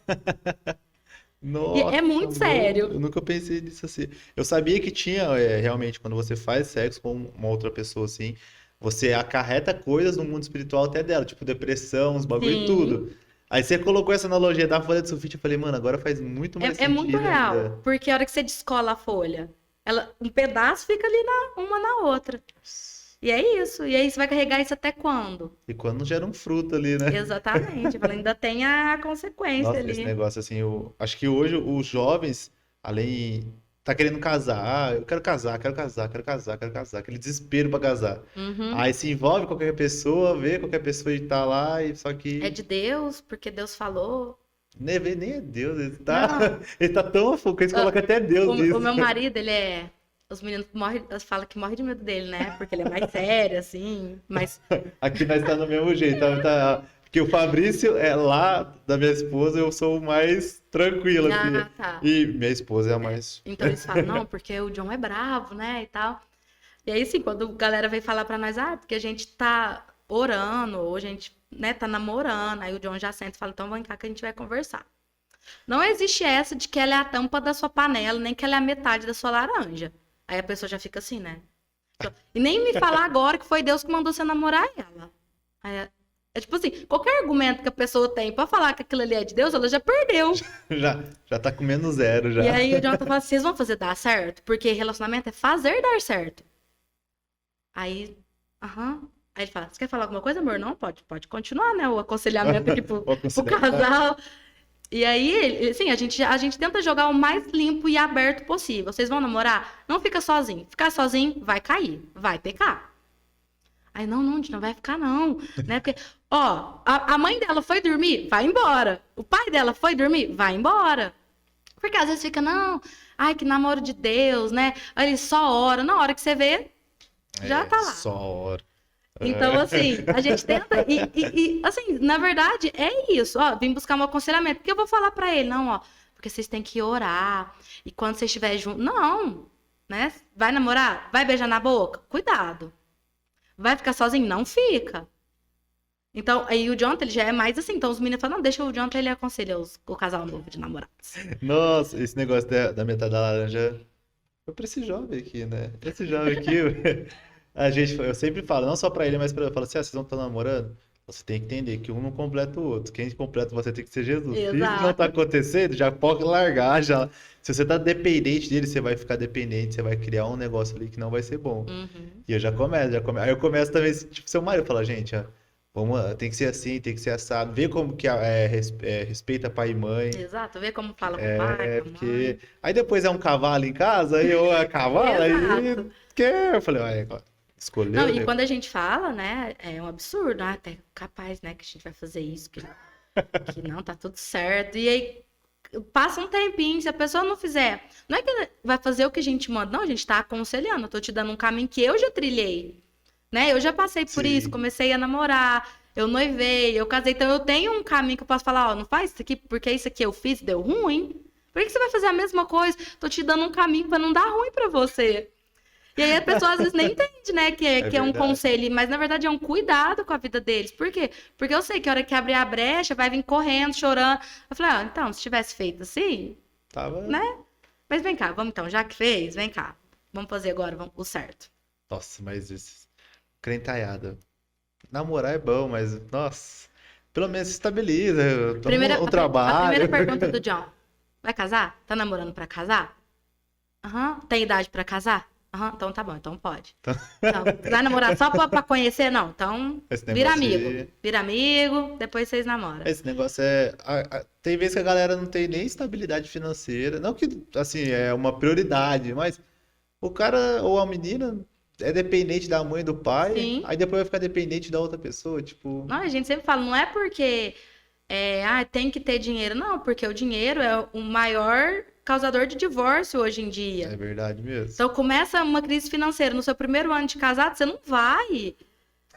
E Nossa, é muito mano, eu sério. nunca pensei nisso assim. Eu sabia que tinha, realmente, quando você faz sexo com uma outra pessoa assim, você acarreta coisas no mundo espiritual até dela, tipo depressão, os bagulho e Sim. tudo. Aí você colocou essa analogia da folha de sulfite, eu falei, mano, agora faz muito mais É muito sentido real, ainda. porque a hora que você descola a folha, um pedaço fica ali uma na outra. E é isso. E aí você vai carregar isso até quando? E quando gera um fruto ali, né? Exatamente. Eu falei, ainda tem a consequência Nossa, esse ali. negócio assim, eu acho que hoje os jovens, além, tá querendo casar, eu quero casar, quero casar, quero casar, quero casar, aquele desespero pra casar. Uhum. Aí se envolve com qualquer pessoa, vê qualquer pessoa e tá lá, e só É que de Deus, porque Deus falou. nem é Deus, Não. ele tá tão afogado que eles ah, colocam até Deus o nisso. meu marido, ele é. Os meninos falam que morrem de medo dele, né? Porque ele é mais sério, assim. Mas. Aqui nós tá no mesmo jeito, porque o Fabrício é lá da minha esposa, eu sou o mais tranquilo, assim. Ah, tá. E minha esposa é a mais. Então eles falam, não, porque o John é bravo, né? E tal. E aí, sim, quando a galera vem falar pra nós, porque a gente tá orando, ou a gente, né, tá namorando, aí o John já senta e fala, então vem cá que a gente vai conversar. Não existe essa de que ela é a tampa da sua panela, nem que ela é a metade da sua laranja. Aí a pessoa já fica assim, né? E nem me falar agora que foi Deus que mandou você namorar ela. Aí é tipo assim, qualquer argumento que a pessoa tem pra falar que aquilo ali é de Deus, ela já perdeu. Já tá comendo zero já. E aí o Jonathan fala assim, vocês vão fazer dar certo? Porque relacionamento é fazer dar certo. Aí, aham. Aí ele fala, você quer falar alguma coisa, amor? Não, pode continuar, né? O aconselhamento aqui pro, Vou pro aconselhar. casal. E aí, assim, a gente tenta jogar o mais limpo e aberto possível. Vocês vão namorar? Não fica sozinho. Ficar sozinho, vai cair, vai pecar. Aí, não, a gente não vai ficar, não. Né? Porque, ó, a mãe dela foi dormir, vai embora. O pai dela foi dormir, vai embora. Porque às vezes fica, não, ai, que namoro de Deus, né? Aí ele só ora. Na hora que você vê, já É, tá lá. só hora. Então, assim, a gente tenta. Assim, na verdade, é isso. Ó, vim buscar um aconselhamento. Porque eu vou falar pra ele, não, ó, porque vocês têm que orar. E quando vocês estiverem juntos. Não, né? Vai namorar? Vai beijar na boca? Cuidado. Vai ficar sozinho? Não fica. Então, aí o Jonathan, ele já é mais assim. Então, os meninos falam, não, deixa o Jonathan, ele aconselha o casal novo de namorados. Nossa, esse negócio da metade da laranja foi pra esse jovem aqui, né? Esse jovem aqui, eu sempre falo, não só pra ele, mas pra eu, falo assim, vocês não estão namorando? Você tem que entender que um não completa o outro. Quem completa você tem que ser Jesus. Se isso não tá Exato. acontecendo, já pode largar, já. Se você tá dependente dele, você vai ficar dependente, você vai criar um negócio ali que não vai ser bom. Uhum. E eu já começo, já começo. Aí eu começo também, tipo, seu marido fala, gente, ó, vamos, tem que ser assim, tem que ser assado. Vê como que respeita pai e mãe. Exato. Vê como fala com o pai, É, com a porque. mãe. Aí depois é um cavalo em casa, aí eu a cavalo, aí. Exato. Que? Eu falei, olha, Não, escolheu, e né? quando a gente fala, né, é um absurdo, até capaz, né, que a gente vai fazer isso, que não, tá tudo certo. E aí passa um tempinho, se a pessoa não fizer, não é que ela vai fazer o que a gente manda, não, a gente tá aconselhando, eu tô te dando um caminho que eu já trilhei, né? Eu já passei por isso, Sim. comecei a namorar, eu noivei, eu casei, então eu tenho um caminho que eu posso falar, ó, não faz isso aqui, porque isso aqui eu fiz, deu ruim. Por que você vai fazer a mesma coisa? Tô te dando um caminho pra não dar ruim pra você. E aí a pessoa às vezes nem entende, né, É que é um verdade. conselho, mas na verdade é um cuidado com a vida deles. Por quê? Porque eu sei que a hora que abrir a brecha, vai vir correndo, chorando. Eu falei, ah, então, se tivesse feito assim, Tava. né? Mas vem cá, vamos então, já que fez, vem cá. Vamos fazer agora o certo. Nossa, mas isso. Crentalhada. Namorar é bom, mas, nossa. Pelo menos se estabiliza. Um A primeira trabalho. pergunta do John. Vai casar? Tá namorando pra casar? Aham. Tem idade pra casar? Aham, então tá bom, então pode. Não, vai namorar só pra conhecer? Não, então Esse vira negócio amigo. aí. Vira amigo, depois vocês namoram. Esse negócio é. Tem vezes que a galera não tem nem estabilidade financeira. Não que, assim, é uma prioridade, mas o cara ou a menina é dependente da mãe e do pai, Sim. aí depois vai ficar dependente da outra pessoa. Tipo, Não, a gente sempre fala, não é porque tem que ter dinheiro, não, porque o dinheiro é o maior causador de divórcio hoje em é dia. verdade mesmo. Então começa uma crise financeira no seu primeiro ano de casado, você não vai.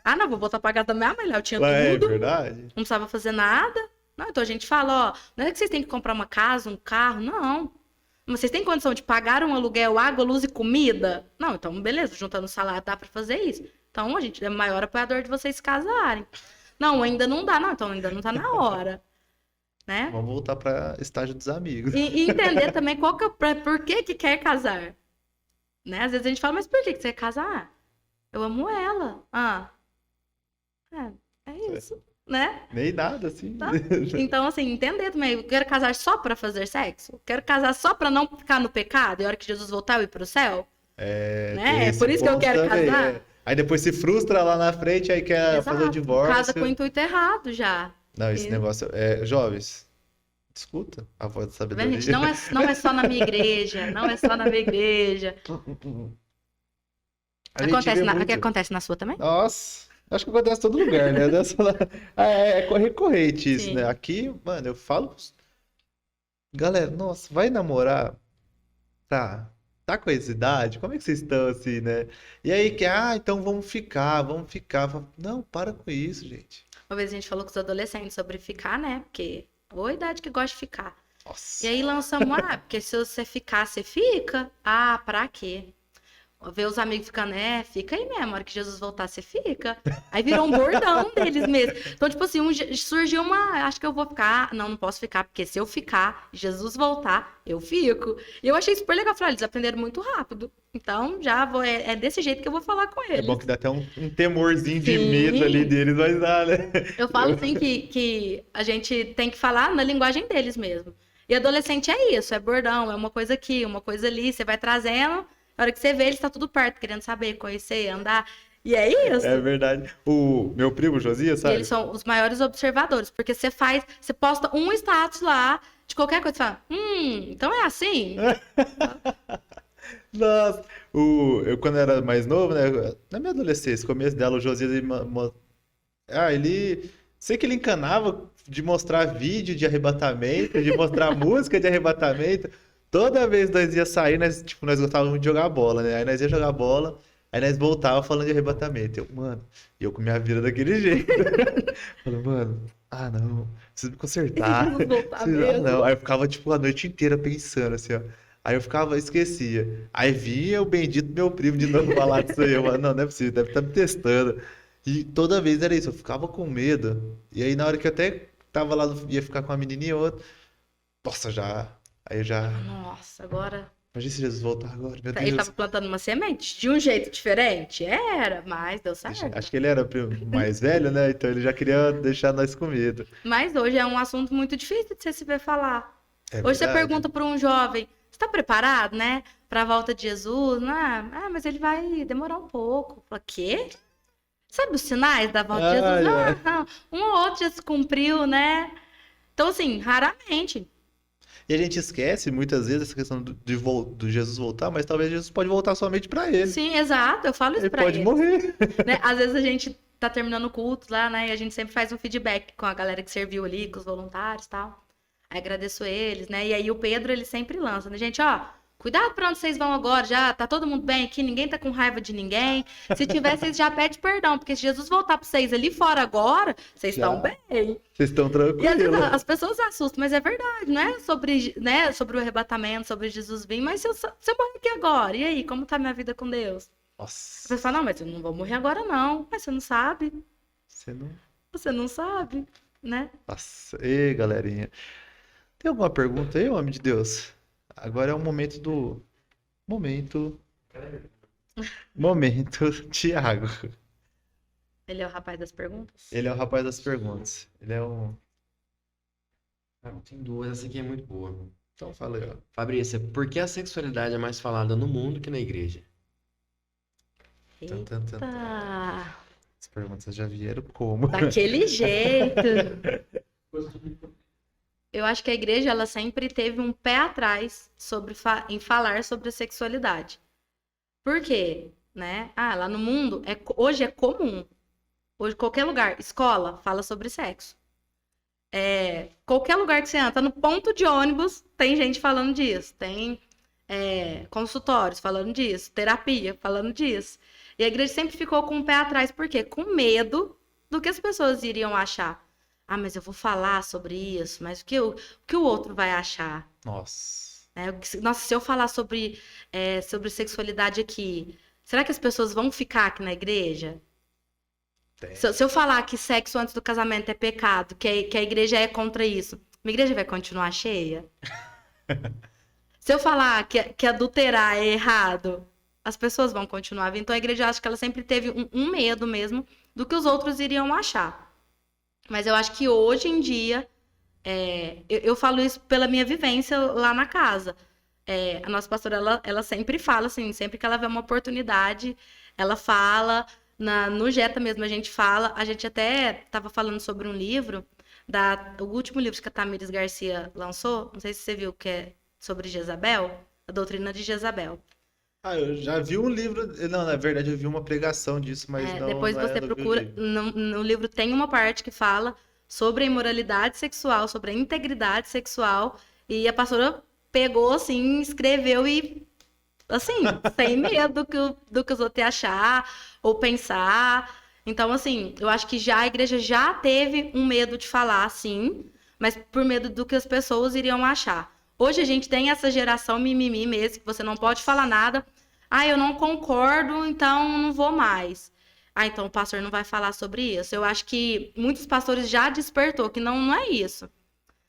Ah, não, vou voltar pra casa da minha mãe, lá eu tinha É tudo, verdade. não precisava fazer nada. Não, então a gente fala, ó, não é que vocês têm que comprar uma casa, um carro, não. Mas vocês têm condição de pagar um aluguel, água, luz e comida? Não, então beleza, juntando o salário dá pra fazer isso. Então a gente é o maior apoiador de vocês se casarem. Não, ainda não dá, não, então ainda não tá na hora, né? Vamos voltar para estágio dos amigos. E entender também por que que quer casar, né? Às vezes a gente fala, mas por que que você quer casar? Eu amo ela. Ah, é isso, né? Nem nada, assim. Tá? Então, assim, entender também. Eu quero casar só pra fazer sexo? Quero casar só pra não ficar no pecado e a hora que Jesus voltar eu ir pro céu? É, tem Né? É esse por isso que eu ponto quero também. casar? Aí depois se frustra lá na frente, aí quer fazer o Exato. Casa com o divórcio. intuito errado já. Não, esse E, negócio é. Jovens, escuta a voz da tá vendo, gente? sabedoria. Não é só na minha igreja. Não é só na minha igreja. A gente vê muito. Acontece na sua também? Nossa, acho que acontece em todo lugar, né? É recorrente isso, né? Sim. Aqui, mano, eu falo. Galera, nossa, vai namorar? Tá com essa idade? Como é que vocês estão assim, né? E aí então vamos ficar, vamos ficar. Não, para com isso, gente. Uma vez a gente falou com os adolescentes sobre ficar, né? Porque, ou a idade que gosta de ficar. E Nossa. aí lançamos, porque se você ficar, você fica. Ah, pra quê? Ver os amigos ficando, fica aí mesmo, a hora que Jesus voltar, você fica. Aí virou um bordão deles mesmo. Então, tipo assim, surgiu acho que eu vou ficar. Não, não posso ficar, porque se eu ficar, Jesus voltar, eu fico. E eu achei super legal. Falei, eles aprenderam muito rápido. Então, já vou, é desse jeito que eu vou falar com É bom eles. que dá até um temorzinho de medo ali Sim. deles, mas dá, né? Eu falo assim que a gente tem que falar na linguagem deles mesmo. E adolescente é isso, é bordão, é uma coisa aqui, uma coisa ali, você vai trazendo. Na hora que você vê, ele está tudo perto, querendo saber, conhecer, andar. E é isso. É verdade. O meu primo Josias, E eles sabe? são os maiores observadores, porque você posta um status lá de qualquer coisa, você fala, então é assim? Nossa, eu quando era mais novo, né? Na minha adolescência, começo dela, o Josias, ele. Sei que ele encanava de mostrar vídeo de arrebatamento, de mostrar música de arrebatamento. Toda vez nós ia sair, nós gostávamos de jogar bola, né? Aí nós ia jogar bola, aí nós voltava falando de arrebatamento. Eu com minha vida daquele jeito. Falei, mano, não, preciso me consertar. Jesus voltar Não. mesmo. Aí eu ficava, tipo, a noite inteira pensando, assim, ó. Aí eu ficava, esquecia. Aí vinha o bendito meu primo de novo falar disso aí. Eu falava, não é possível, deve estar me testando. E toda vez era isso, eu ficava com medo. E aí na hora que eu até tava lá, ia ficar com uma menininha ou outra, nossa, já. Aí eu já. Nossa, agora Imagina se Jesus voltar agora, meu Ele Deus. tava plantando uma semente de um jeito diferente? Era, mas deu certo. Acho que ele era mais velho, né? Então ele já queria deixar nós com medo. Mas hoje é um assunto muito difícil de você se ver falar. É Hoje você verdade. pergunta para um jovem, você está preparado, né, para a volta de Jesus? Mas ele vai demorar um pouco. Fala, quê? Sabe os sinais da volta de Jesus? Ai, ai. Não, um ou outro já se cumpriu, né? Então, assim, raramente. E a gente esquece muitas vezes essa questão do Jesus voltar, mas talvez Jesus pode voltar somente pra ele. Sim, exato, eu falo isso Ele para pode eles. morrer. Né? Às vezes a gente tá terminando o culto lá, né? E a gente sempre faz um feedback com a galera que serviu ali, com os voluntários e tal. Aí agradeço eles, né? E aí o Pedro, ele sempre lança, né? Gente, ó, cuidado pra onde vocês vão agora, já tá todo mundo bem aqui, ninguém tá com raiva de ninguém. Se tiver, vocês já pedem perdão, porque se Jesus voltar pra vocês ali fora agora, vocês estão Já. bem. Vocês estão E às vezes tranquilos. as pessoas assustam, mas é verdade, não é sobre, né, sobre o arrebatamento, sobre Jesus vir, mas se eu morrer aqui agora, e aí, como tá minha vida com Deus? A Nossa, pessoa fala, não, mas eu não vou morrer agora não. Mas você não sabe, você não. você não sabe, né? Nossa, ei, galerinha. Tem alguma pergunta aí, homem de Deus? Agora é o momento do. Momento. Momento, Tiago. Ele é o rapaz das perguntas? Ele é o rapaz das perguntas. Ele é um. Ah, tem duas, essa aqui é muito boa. Então fala aí, ó. Fabrícia, por que a sexualidade é mais falada no mundo que na igreja? Tan, tan, tan, tan. Eita, As perguntas já vieram como? daquele jeito. Eu acho que a igreja, ela sempre teve um pé atrás em falar sobre a sexualidade. Por quê? Né? Lá no mundo, hoje é comum. Hoje, qualquer lugar, escola, fala sobre sexo. Qualquer lugar que você anda, no ponto de ônibus, tem gente falando disso. Tem consultórios falando disso, terapia falando disso. E a igreja sempre ficou com o pé atrás, por quê? Com medo do que as pessoas iriam achar. Mas eu vou falar sobre isso, mas o que o outro vai achar? Nossa. Nossa, se eu falar sobre sexualidade aqui, será que as pessoas vão ficar aqui na igreja? Tem. Se eu falar que sexo antes do casamento é pecado, que a igreja é contra isso, minha igreja vai continuar cheia? Se eu falar que adulterar é errado, as pessoas vão continuar vindo. Então a igreja, acho que ela sempre teve um medo mesmo do que os outros iriam achar. Mas eu acho que hoje em dia, eu falo isso pela minha vivência lá na casa. A nossa pastora, ela sempre fala assim, sempre que ela vê uma oportunidade, ela fala. No Jeta mesmo a gente fala. A gente até estava falando sobre um livro, o último livro que a Tamires Garcia lançou, não sei se você viu, que é sobre Jezabel, a doutrina de Jezabel. Eu já vi um livro. Não, na verdade, eu vi uma pregação disso, mas não. Depois não você não vi o procura. livro. No livro tem uma parte que fala sobre a imoralidade sexual, sobre a integridade sexual. E a pastora pegou, assim, escreveu e, assim, sem medo do que os outros iam achar ou pensar. Então, assim, eu acho que a igreja já teve um medo de falar, sim, mas por medo do que as pessoas iriam achar. Hoje a gente tem essa geração mimimi mesmo, que você não pode falar nada. Eu não concordo, então não vou mais. Então o pastor não vai falar sobre isso. Eu acho que muitos pastores já despertou que não é isso.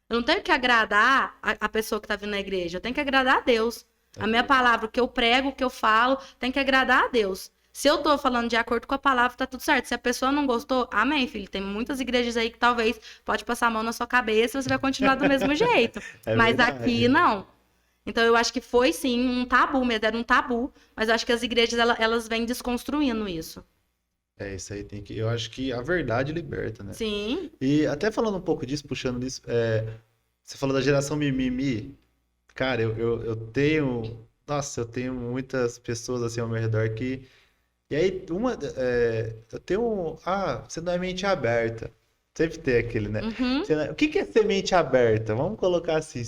Eu não tenho que agradar a pessoa que está vindo na igreja, eu tenho que agradar a Deus. A minha palavra, o que eu prego, o que eu falo, tem que agradar a Deus. Se eu tô falando de acordo com a palavra, tá tudo certo. Se a pessoa não gostou, amém, filho. Tem muitas igrejas aí que talvez pode passar a mão na sua cabeça e você vai continuar do mesmo jeito. É Mas verdade. aqui, não. Então, eu acho que foi, sim, um tabu mesmo. Era um tabu. Mas eu acho que as igrejas, elas vêm desconstruindo isso. Isso aí tem que. Eu acho que a verdade liberta, né? Sim. E até falando um pouco disso, puxando isso, você falou da geração mimimi. Cara, eu tenho. Nossa, eu tenho muitas pessoas assim ao meu redor que. E aí, eu tenho. Você não é mente aberta. Sempre tem aquele, né? Uhum. O que é ser mente aberta? Vamos colocar assim.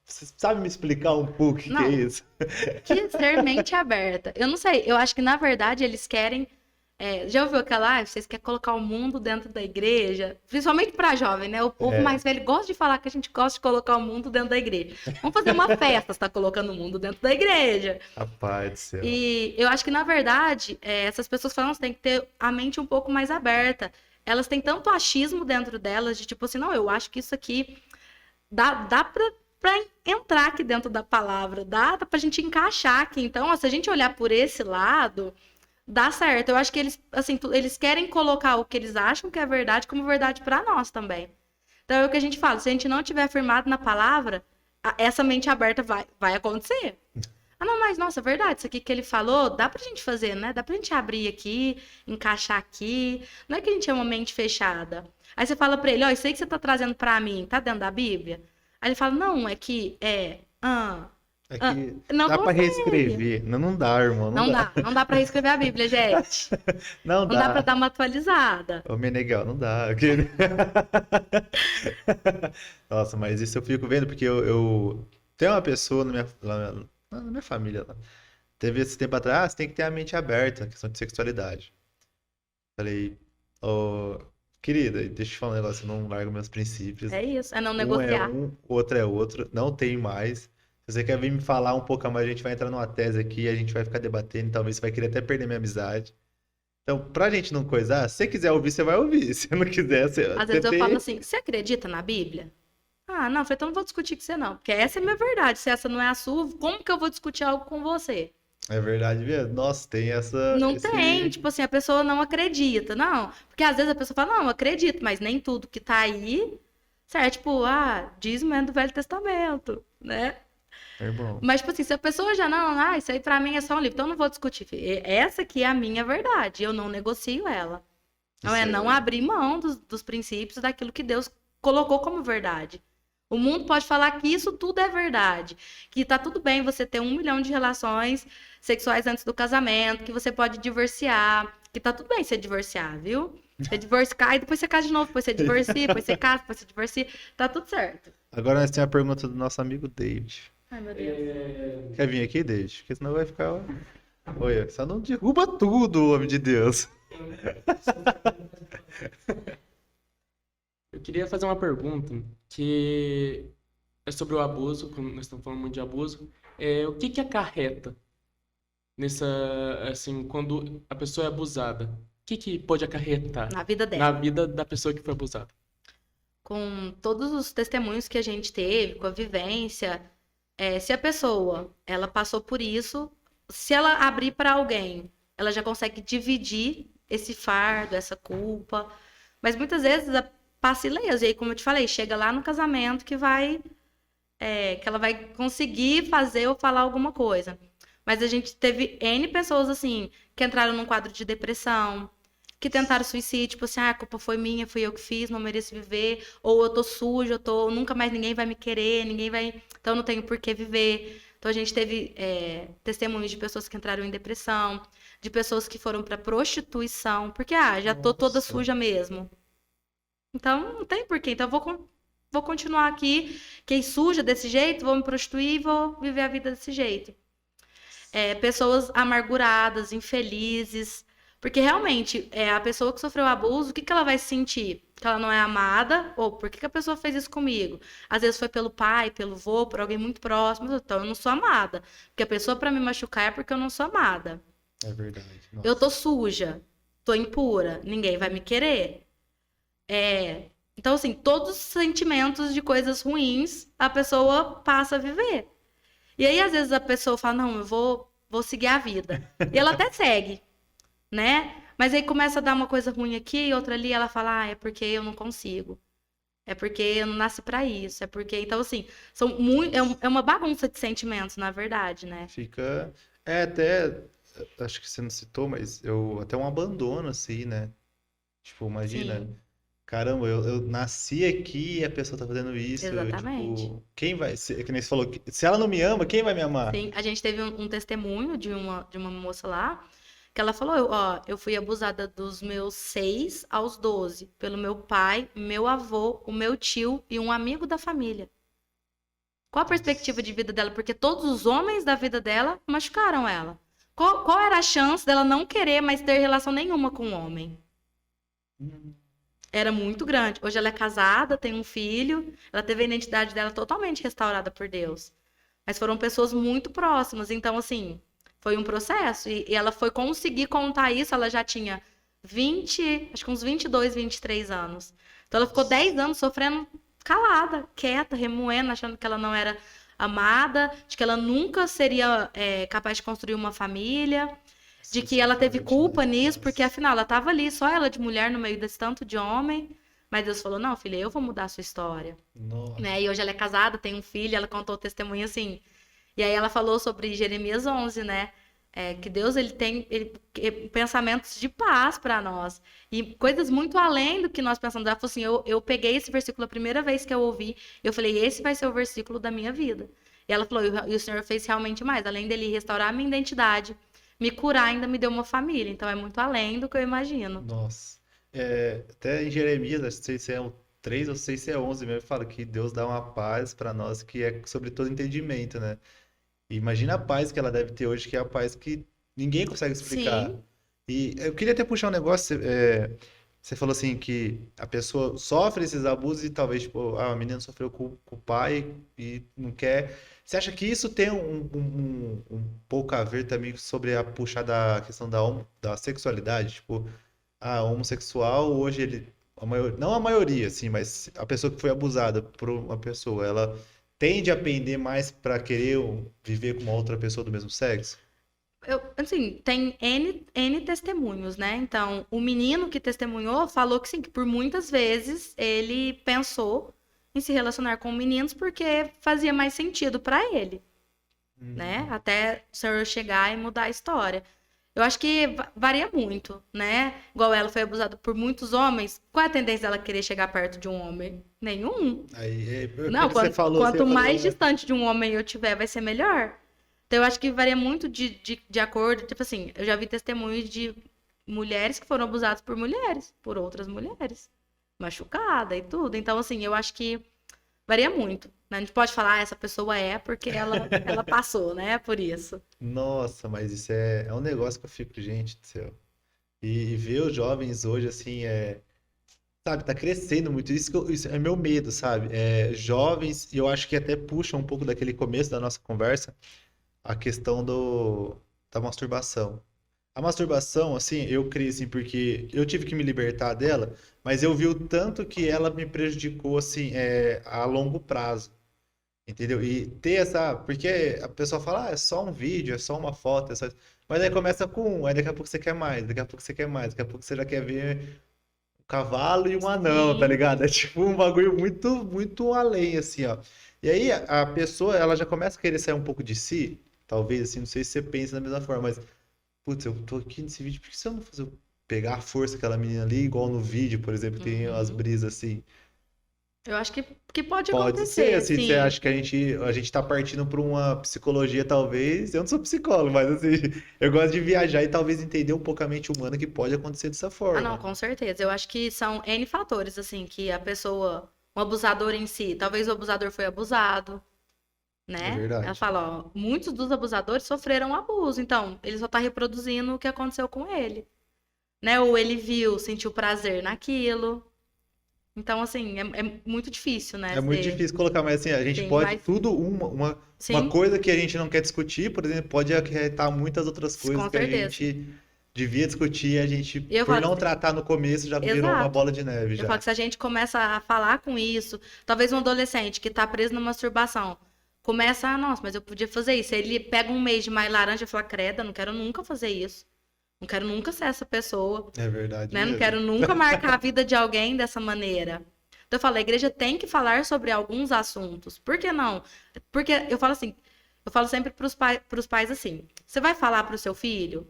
Você sabe me explicar um pouco o que Não. é isso? Que ser mente aberta. Eu não sei, eu acho que na verdade eles querem. Já ouviu aquela, vocês querem colocar o mundo dentro da igreja? Principalmente para jovem, né? O povo mais velho gosta de falar que a gente gosta de colocar o mundo dentro da igreja. Vamos fazer uma festa, você tá colocando o mundo dentro da igreja. Rapaz do céu. E eu acho que na verdade, essas pessoas falam que tem que ter a mente um pouco mais aberta. Elas têm tanto achismo dentro delas, de tipo assim, não, eu acho que isso aqui dá pra para entrar aqui dentro da palavra, dá pra gente encaixar aqui. Então, ó, se a gente olhar por esse lado, dá certo. Eu acho que eles, assim, eles querem colocar o que eles acham que é verdade como verdade para nós também. Então, é o que a gente fala, se a gente não tiver firmado na palavra, essa mente aberta vai acontecer. Ah, não, mas nossa, é verdade, isso aqui que ele falou, dá pra gente fazer, né? Dá pra gente abrir aqui, encaixar aqui. Não é que a gente é uma mente fechada. Aí você fala pra ele, ó, isso aí que você tá trazendo pra mim, tá dentro da Bíblia? Aí ele fala, não, é que É que não dá pra consegue. reescrever. Não, não dá, irmão. Não dá. Não dá pra reescrever a Bíblia, gente. Não Não dá pra dá. dar uma atualizada. Ô, Meneghel, não dá. Nossa, mas isso eu fico vendo porque eu... Tem uma pessoa na minha família lá. Teve esse tempo atrás, você tem que ter a mente aberta na questão de sexualidade. Falei, ô, querida, deixa eu te falar um negócio, eu não largo meus princípios. É isso, é não Um é negociar. um, outro é outro, não tem mais. Se você quer vir me falar um pouco a mais, a gente vai entrar numa tese aqui, a gente vai ficar debatendo, talvez você vai querer até perder minha amizade. Então, pra gente não coisar, se você quiser ouvir, você vai ouvir. Se não quiser, Às vezes eu falo assim, você acredita na Bíblia? Ah, não, eu falei, então não vou discutir com você não, porque essa é a minha verdade. Se essa não é a sua, como que eu vou discutir algo com você? É verdade mesmo. Nossa, tem essa, Não esse... tem, tipo assim, a pessoa não acredita, não. Porque às vezes a pessoa fala, não, eu acredito, mas nem tudo que tá aí, certo? Tipo, dízimo é do Velho Testamento, né? É bom. Mas, tipo assim, se a pessoa já não, isso aí pra mim é só um livro, então eu não vou discutir. Essa aqui é a minha verdade, eu não negocio ela. Então é Isso não abrir mão dos princípios daquilo que Deus colocou como verdade. O mundo pode falar que isso tudo é verdade, que tá tudo bem você ter 1 milhão de relações sexuais antes do casamento, que você pode divorciar, que tá tudo bem você divorciar, viu? Você divorciar e depois você casa de novo, depois você divorcia, depois você casa, depois você divorcia, tá tudo certo. Agora nós temos a pergunta do nosso amigo David. Ai, meu Deus. Quer vir aqui, David? Porque senão vai ficar... Olha, só não derruba tudo, homem de Deus. Eu queria fazer uma pergunta que é sobre o abuso, como nós estamos falando muito de abuso. O que que acarreta assim, quando a pessoa é abusada? O que pode acarretar Na vida dela. na vida da pessoa que foi abusada? Com todos os testemunhos que a gente teve, com a vivência, se a pessoa ela passou por isso, se ela abrir para alguém, ela já consegue dividir esse fardo, essa culpa. Mas muitas vezes passa ileso. E aí, como eu te falei, chega lá no casamento que ela vai conseguir fazer ou falar alguma coisa. Mas a gente teve N pessoas assim que entraram num quadro de depressão, que tentaram suicídio, tipo assim, a culpa foi minha, fui eu que fiz, não mereço viver, ou eu tô sujo, nunca mais ninguém vai me querer, então eu não tenho por que viver. Então a gente teve testemunhos de pessoas que entraram em depressão, de pessoas que foram pra prostituição, porque já tô toda Nossa. suja mesmo. Então não tem porquê. Então eu vou continuar aqui, quem suja desse jeito, vou me prostituir e vou viver a vida desse jeito. Pessoas amarguradas, infelizes. Porque realmente, a pessoa que sofreu abuso, o que ela vai sentir? Que ela não é amada? Ou por que a pessoa fez isso comigo? Às vezes foi pelo pai, pelo avô, por alguém muito próximo. Então eu não sou amada. Porque a pessoa para me machucar é porque eu não sou amada. É verdade. Eu tô suja, tô impura, ninguém vai me querer. Então, assim, todos os sentimentos de coisas ruins a pessoa passa a viver. E aí, às vezes, a pessoa fala, não, eu vou seguir a vida. E ela até segue, né? Mas aí começa a dar uma coisa ruim aqui, outra ali, ela fala, é porque eu não consigo. É porque eu não nasci pra isso. É porque... Então, assim, é uma bagunça de sentimentos, na verdade, né? Fica... Acho que você não citou, mas até um abandono, assim, né? Tipo, imagina... Sim. Caramba, eu nasci aqui e a pessoa tá fazendo isso. Exatamente. Tipo, quem vai... Que nem você falou, se ela não me ama, quem vai me amar? Sim, a gente teve um testemunho de uma moça lá, que ela falou, eu fui abusada dos meus 6 aos 12, pelo meu pai, meu avô, o meu tio e um amigo da família. Qual a perspectiva de vida dela? Porque todos os homens da vida dela machucaram ela. Qual era a chance dela não querer mais ter relação nenhuma com o homem? Era muito grande. Hoje ela é casada, tem um filho, ela teve a identidade dela totalmente restaurada por Deus. Mas foram pessoas muito próximas, então, assim, foi um processo. E ela foi conseguir contar isso, ela já tinha acho que uns 22, 23 anos. Então ela ficou 10 anos sofrendo calada, quieta, remoendo, achando que ela não era amada, de que ela nunca seria capaz de construir uma família, de que ela teve culpa nisso, porque afinal ela estava ali, só ela de mulher no meio desse tanto de homem. Mas Deus falou, não, filha, eu vou mudar a sua história. Nossa. Né? E hoje ela é casada, tem um filho, ela contou o testemunho assim. E aí ela falou sobre Jeremias 11, né? Que Deus ele tem pensamentos de paz para nós. E coisas muito além do que nós pensamos. Ela falou assim, eu peguei esse versículo a primeira vez que eu ouvi, eu falei, esse vai ser o versículo da minha vida. E ela falou, e o Senhor fez realmente mais. Além dele restaurar a minha identidade, me curar, ainda me deu uma família. Então é muito além do que eu imagino. Nossa. Até em Jeremias, não sei se é o 3 ou sei se é 11 mesmo, fala que Deus dá uma paz para nós que é sobre todo entendimento, né? E imagina a paz que ela deve ter hoje, que é a paz que ninguém consegue explicar. Sim. E eu queria até puxar um negócio, você falou assim que a pessoa sofre esses abusos e talvez, tipo, a menina sofreu com o pai e não quer. Você acha que isso tem um pouco a ver também sobre a puxar da questão da sexualidade? Tipo, homossexual, hoje não a maioria, assim, mas a pessoa que foi abusada por uma pessoa, ela tende a pender mais para querer viver com uma outra pessoa do mesmo sexo? Assim, tem N testemunhos, né? Então, o menino que testemunhou falou que sim, que por muitas vezes ele pensou em se relacionar com meninos porque fazia mais sentido para ele, né? Até o senhor chegar e mudar a história. Eu acho que varia muito, né? Igual ela foi abusada por muitos homens, qual é a tendência dela querer chegar perto de um homem? Nenhum. Aí, Não, quando você falou, quanto você mais falou, distante de um homem eu tiver, vai ser melhor. Então, eu acho que varia muito de acordo. Tipo assim, eu já vi testemunhos de mulheres que foram abusadas por mulheres, por outras mulheres, machucada e tudo. Então, assim, eu acho que varia muito, né? A gente pode falar, essa pessoa porque ela passou, né? Por isso. nossa, mas isso é um negócio que eu fico, gente do céu. E ver os jovens hoje, assim, sabe, tá crescendo muito. Isso é meu medo, sabe? Jovens, e eu acho que até puxa um pouco daquele começo da nossa conversa, a questão da masturbação. A masturbação, assim, eu criei assim, porque eu tive que me libertar dela, mas eu vi o tanto que ela me prejudicou, assim, a longo prazo. Entendeu? E ter porque a pessoa fala, é só um vídeo, é só uma foto, mas aí começa com um, aí daqui a pouco você quer mais, daqui a pouco você quer mais, daqui a pouco você já quer ver um cavalo e um anão, tá Sim. ligado? É tipo um bagulho muito, muito além, assim, ó. E aí a pessoa, ela já começa a querer sair um pouco de si, talvez, assim, não sei se você pensa da mesma forma, mas, putz, eu tô aqui nesse vídeo, por que se eu não pegar a força daquela menina ali, igual no vídeo, por exemplo, tem umas Uhum. brisas assim. Eu acho que pode Pode ser, acontecer, assim, você sim. acha que a gente tá partindo para uma psicologia, talvez. Eu não sou psicólogo, mas assim, eu gosto de viajar e talvez entender um pouco a mente humana que pode acontecer dessa Ah, não, forma. com certeza. Eu acho que são N fatores, assim, que a pessoa, um abusador em si, talvez o abusador foi abusado, É né? Ela verdade. fala, ó, muitos dos abusadores sofreram abuso, então ele só tá reproduzindo o que aconteceu com ele, né? Ou ele viu, sentiu prazer naquilo. Então, assim, é muito difícil, né? É muito difícil colocar, mas assim, a gente Sim, pode mas tudo, uma sim, coisa que a gente não quer discutir, por exemplo, pode acarretar muitas outras coisas com que a certeza. gente devia discutir, e a gente, E eu por falo, não tratar no começo, já virou uma exato. bola de neve Eu falo já. que se a gente começa a falar com isso, talvez um adolescente que tá preso na masturbação, começa, nossa, mas eu podia fazer isso. Aí ele pega um mês de mais laranja e fala, credo, eu não quero nunca fazer isso. Não quero nunca ser essa pessoa, É verdade né? Não mesmo. quero nunca marcar a vida de alguém dessa maneira. Então eu falo, a igreja tem que falar sobre alguns assuntos. Por que não? Porque eu falo assim, eu falo sempre pros pais assim, você vai falar pro seu filho,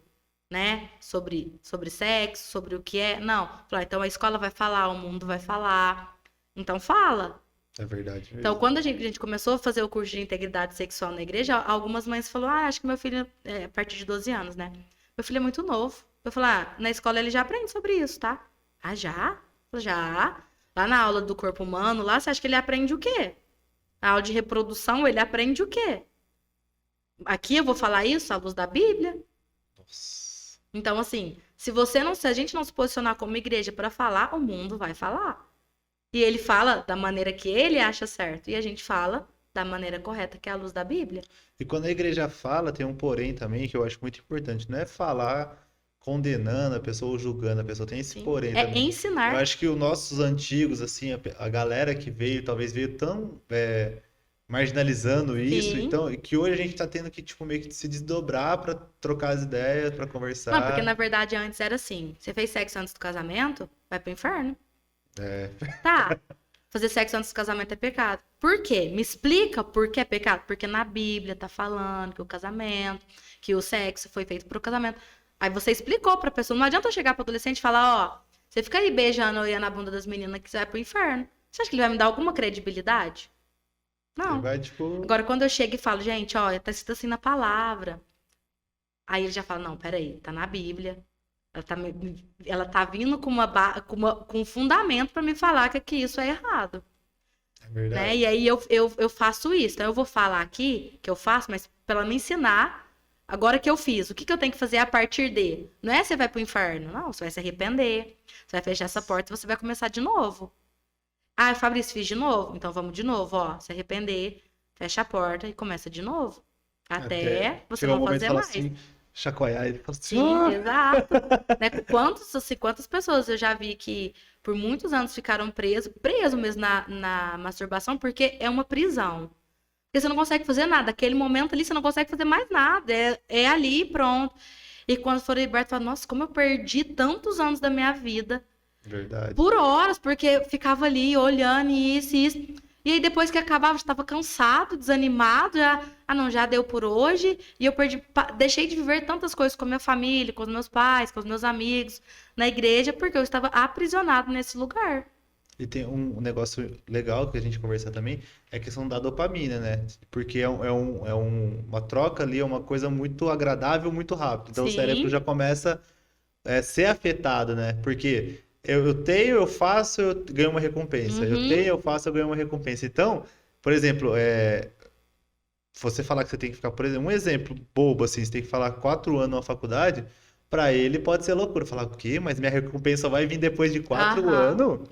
né, sobre sexo, sobre o que é? Não. Falar, então a escola vai falar, o mundo vai falar. Então fala. É verdade Então, mesmo. quando a gente começou a fazer o curso de integridade sexual na igreja, algumas mães falaram, acho que meu filho, a partir de 12 anos, né? Meu filho é muito novo. Eu falei, na escola ele já aprende sobre isso, tá? Ah, já? Eu falei, já. Lá na aula do corpo humano, lá você acha que ele aprende o quê? Na aula de reprodução, ele aprende o quê? Aqui eu vou falar isso à luz da Bíblia. Nossa. Então, assim, se a gente não se posicionar como igreja para falar, o mundo vai falar. E ele fala da maneira que ele acha certo. E a gente fala da maneira correta, que é a luz da Bíblia. E quando a igreja fala, tem um porém também que eu acho muito importante. Não é falar condenando a pessoa ou julgando a pessoa. Tem esse Sim. porém É também. Eu ensinar. acho que os nossos antigos, assim, a galera que veio, talvez veio tão marginalizando isso, Sim. então, que hoje a gente tá tendo que, tipo, meio que se desdobrar pra trocar as ideias, pra Não, porque conversar. na verdade antes era assim: você fez sexo antes do casamento, vai pro inferno. É, Tá. Fazer sexo antes do casamento é pecado. Por quê? Me explica por que é pecado. Porque na Bíblia tá falando que o casamento, que o sexo foi feito pro casamento. Aí você explicou pra pessoa. Não adianta eu chegar pro adolescente e falar, ó, você fica aí beijando ou ia na bunda das meninas que você vai pro inferno. Você acha que ele vai me dar alguma credibilidade? ele Não. vai, tipo, Agora, quando eu chego e falo, gente, ó, tá escrito assim na palavra. Aí ele já fala, não, peraí, tá na Bíblia. Ela tá vindo com um fundamento pra me falar que isso é errado. é Né? verdade. E aí eu faço isso. Então eu vou falar aqui que eu faço, mas pra ela me ensinar agora que eu fiz. O que eu tenho que fazer a partir de? Não é você vai pro inferno. Não, você vai se arrepender. Você vai fechar essa porta e você vai começar de novo. Ah, Fabrício, fiz de novo? Então vamos de novo, ó. Se arrepender, fecha a porta e começa de novo. Até você chegar um não momento e fazer falar mais. assim, chacoalhar, ele fala assim, Sim, "Ah!" exato. Né? Quantas pessoas eu já vi que por muitos anos ficaram preso mesmo na masturbação, porque é uma prisão. Porque você não consegue fazer nada. Aquele momento ali, você não consegue fazer mais nada. É ali, pronto. E quando for liberto, fala, nossa, como eu perdi tantos anos da minha vida Verdade. por horas, porque eu ficava ali olhando isso e isso. E aí depois que acabava, eu estava cansado, desanimado, já deu por hoje. E eu deixei de viver tantas coisas com a minha família, com os meus pais, com os meus amigos, na igreja, porque eu estava aprisionado nesse lugar. E tem um negócio legal que a gente conversar também, é a questão da dopamina, né? Porque uma troca ali, é uma coisa muito agradável, muito rápido. Então o cérebro Sim, já começa a ser afetado, né? Porque eu tenho, eu faço, eu ganho uma recompensa. Eu uhum, tenho, eu faço, eu ganho uma recompensa. Então, por exemplo, você falar que você tem que ficar, por exemplo, um exemplo bobo assim, você tem que falar 4 anos na faculdade, para ele pode ser loucura. Falar o quê? Mas minha recompensa só vai vir depois de 4 aham, anos?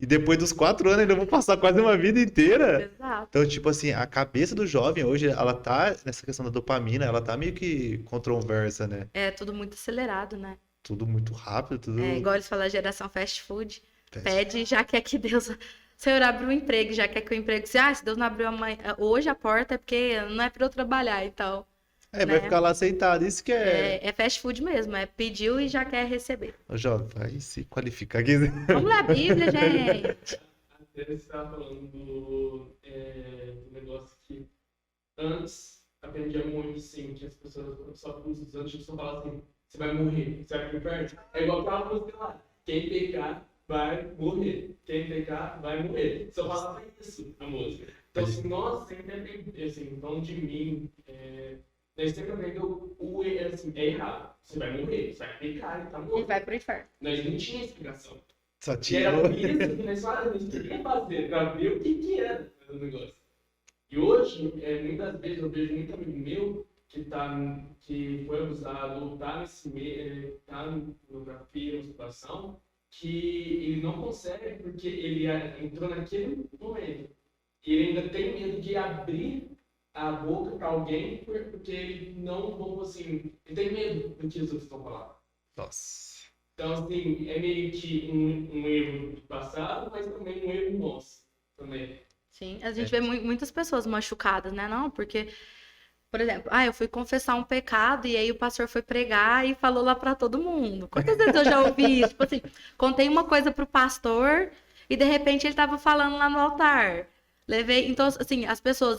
E depois dos 4 anos ainda vou passar quase uma vida inteira? exato. Então, tipo assim, a cabeça do jovem hoje, ela tá nessa questão da dopamina, ela tá meio que controversa, né? É tudo muito acelerado, né? Tudo muito rápido, É, tudo igual eles falam, a geração fast food. fast. Pede, já quer que Deus. Senhor, abre um emprego, já quer que o emprego. Se Deus não abriu hoje a porta, é porque não é para eu trabalhar, então, É, vai né? ficar lá sentado. Isso que é. É fast food mesmo, é pediu e já quer receber. Ô, jovem, vai se qualificar aqui. Vamos ler a Bíblia, gente. Até você estava falando do negócio que antes aprendia muito, sim, que as pessoas só os antigos só falavam assim, você vai morrer, você vai pro inferno. É igual aquela música lá, quem pecar vai morrer, quem pecar vai morrer. Só falava isso na música. Então, assim, nós sempre aprendemos, assim, falando de mim, nós sempre aprendemos assim, é errado. Você vai morrer, você vai pecar e tá E morto. vai pro inferno. Nós não tinha explicação. Só E tinha. era por isso que nós queríamos fazer, pra ver o que era o negócio. E hoje, muitas vezes eu vejo muito amigo meu que foi abusado, ou tá nesse meio, tá no pornografia, uma situação, que ele não consegue porque ele entrou naquele momento. E ele ainda tem medo de abrir a boca para alguém porque ele não, vamos assim, ele tem medo do que os outros estão falando. Nossa. Então, assim, é meio que um erro do passado, mas também um erro nosso também. Sim, a gente vê muitas pessoas machucadas, né? Não, porque, por exemplo, eu fui confessar um pecado e aí o pastor foi pregar e falou lá pra todo mundo. Quantas vezes eu já ouvi isso? Tipo assim, contei uma coisa pro pastor e de repente ele tava falando lá no altar. Então, assim, as pessoas,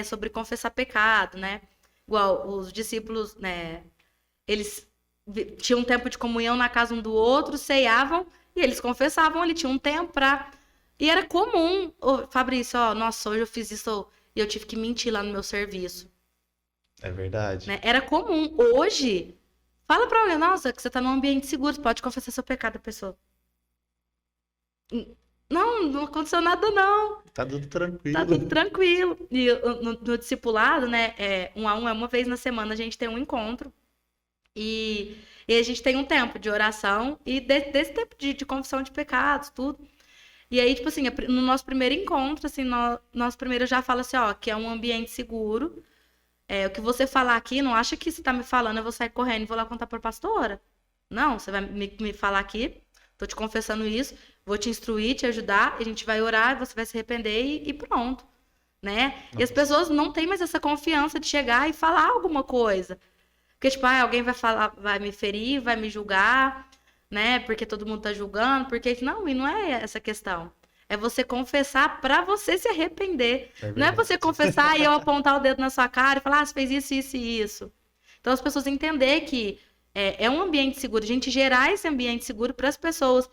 sobre confessar pecado, né? Igual os discípulos, né? Eles tinham um tempo de comunhão na casa um do outro, ceiavam e eles confessavam, ele tinha um tempo pra. E era comum, Fabrício, nossa, hoje eu fiz isso e eu tive que mentir lá no meu serviço, É verdade. né? Era comum. Hoje, fala pra alguém, nossa, que você tá num ambiente seguro, você pode confessar seu pecado à pessoa. Não aconteceu nada, não. Tá tudo Tá tranquilo. tudo tranquilo. E no discipulado, né, 1 a 1, uma vez na semana a gente tem um encontro. E a gente tem um tempo de oração e desse tempo de confissão de pecados, tudo. E aí, tipo assim, no nosso primeiro encontro, assim, nosso primeiro já fala assim, que é um ambiente seguro, O que você falar aqui, não acha que você tá me falando, eu vou sair correndo e vou lá contar pra pastora. Não, você vai me falar aqui, tô te confessando isso, vou te instruir, te ajudar, a gente vai orar, você vai se arrepender e pronto, né? E as pessoas não têm mais essa confiança de chegar e falar alguma coisa. Porque, tipo, alguém vai falar, vai me ferir, vai me julgar, né? Porque todo mundo tá julgando, porque... Não, e não é essa questão. É você confessar pra você se arrepender. Não é você confessar e eu apontar o dedo na sua cara e falar, você fez isso, isso e isso. Então, as pessoas entender que é um ambiente seguro, a gente gerar esse ambiente seguro para as pessoas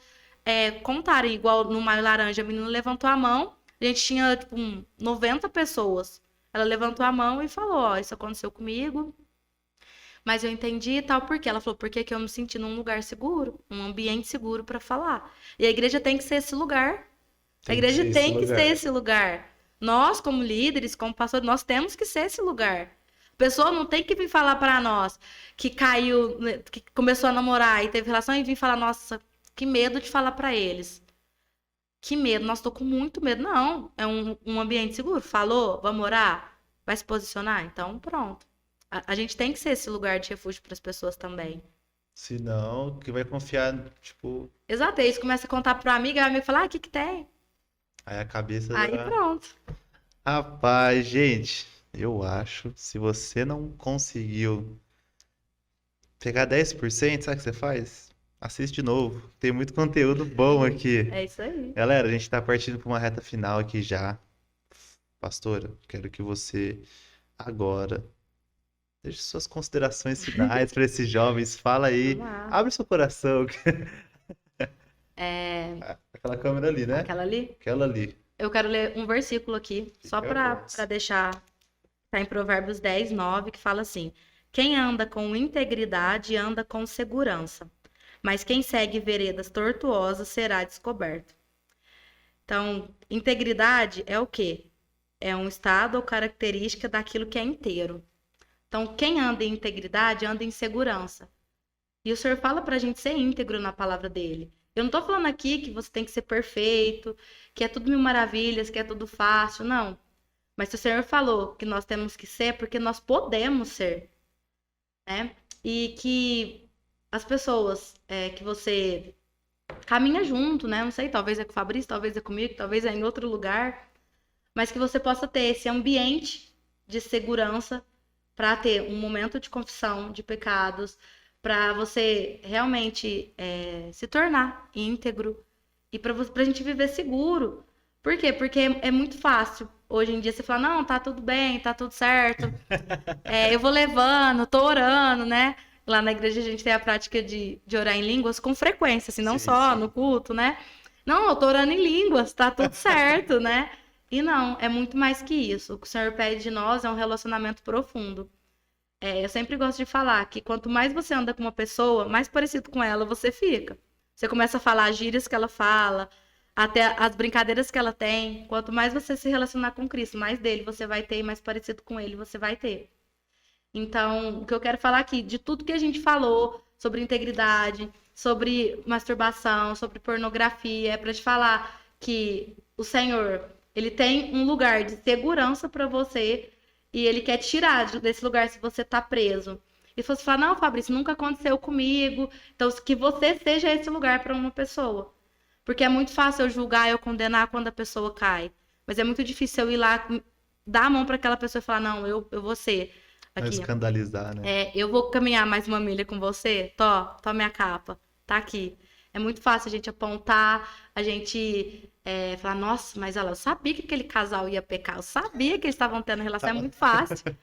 contarem, igual no Maio Laranja, a menina levantou a mão, a gente tinha, tipo, 90 pessoas. Ela levantou a mão e falou, ó, isso aconteceu comigo, mas eu entendi e tal, por quê? Ela falou, porque que eu me senti num lugar seguro, um ambiente seguro para falar. E a igreja tem que ser esse lugar. A igreja tem que ser esse lugar. Nós, como líderes, como pastores, nós temos que ser esse lugar. A pessoa não tem que vir falar para nós que caiu, que começou a namorar e teve relação e vir falar, nossa, que medo de falar para eles. Que medo, nossa, tô com muito medo. Não, é um ambiente seguro. Falou, vamos orar? Vai se posicionar? Então, pronto. A gente tem que ser esse lugar de refúgio para as pessoas também. Senão, que vai confiar, tipo... Exato, aí você começa a contar pro amigo, e o amigo fala, o que tem? Aí a cabeça Aí pronto. Rapaz, gente, eu acho, se você não conseguiu pegar 10%, sabe o que você faz? Assiste de novo. Tem muito conteúdo bom aqui. É isso aí. Galera, a gente tá partindo para uma reta final aqui já. Pastora, quero que você agora deixe suas considerações finais para esses jovens. Fala aí. Vamos lá. Abre seu coração. Aquela câmera ali, né? Aquela ali? Aquela ali. Eu quero ler um versículo aqui, só Fica à para vontade. deixar. Tá em Provérbios 10, 9, que fala assim: quem anda com integridade anda com segurança, mas quem segue veredas tortuosas será descoberto. Então, integridade é o quê? É um estado ou característica daquilo que é inteiro. Então, quem anda em integridade anda em segurança. E o Senhor fala pra gente ser íntegro na palavra dele. Eu não tô falando aqui que você tem que ser perfeito, que é tudo mil maravilhas, que é tudo fácil, não. Mas se o Senhor falou que nós temos que ser, porque nós podemos ser, né? E que as pessoas que você caminha junto, né? Não sei, talvez é com o Fabrício, talvez é comigo, talvez é em outro lugar, mas que você possa ter esse ambiente de segurança para ter um momento de confissão de pecados, para você realmente se tornar íntegro e para a gente viver seguro. Por quê? Porque é muito fácil hoje em dia você falar, não, tá tudo bem, tá tudo certo, eu vou levando, tô orando, né? Lá na igreja a gente tem a prática de orar em línguas com frequência, assim, não Sim, só sim. no culto, né? Não, eu tô orando em línguas, tá tudo certo, né? E não, é muito mais que isso. O que o Senhor pede de nós é um relacionamento profundo. Eu sempre gosto de falar que quanto mais você anda com uma pessoa, mais parecido com ela você fica. Você começa a falar as gírias que ela fala, até as brincadeiras que ela tem. Quanto mais você se relacionar com Cristo, mais dele você vai ter e mais parecido com ele você vai ter. Então, o que eu quero falar aqui, de tudo que a gente falou sobre integridade, sobre masturbação, sobre pornografia, é para te falar que o Senhor, ele tem um lugar de segurança para você e ele quer tirar desse lugar se você tá preso. E se você falar, não, Fabrício, nunca aconteceu comigo, então que você seja esse lugar para uma pessoa. Porque é muito fácil eu julgar, eu condenar quando a pessoa cai. Mas é muito difícil eu ir lá, dar a mão para aquela pessoa e falar, não, eu vou ser Não aqui. escandalizar, né? Eu vou caminhar mais uma milha com você? Tó minha capa, tá aqui. É muito fácil a gente apontar, a gente falar, nossa, mas olha, eu sabia que aquele casal ia pecar, eu sabia que eles estavam tendo relação, é muito fácil,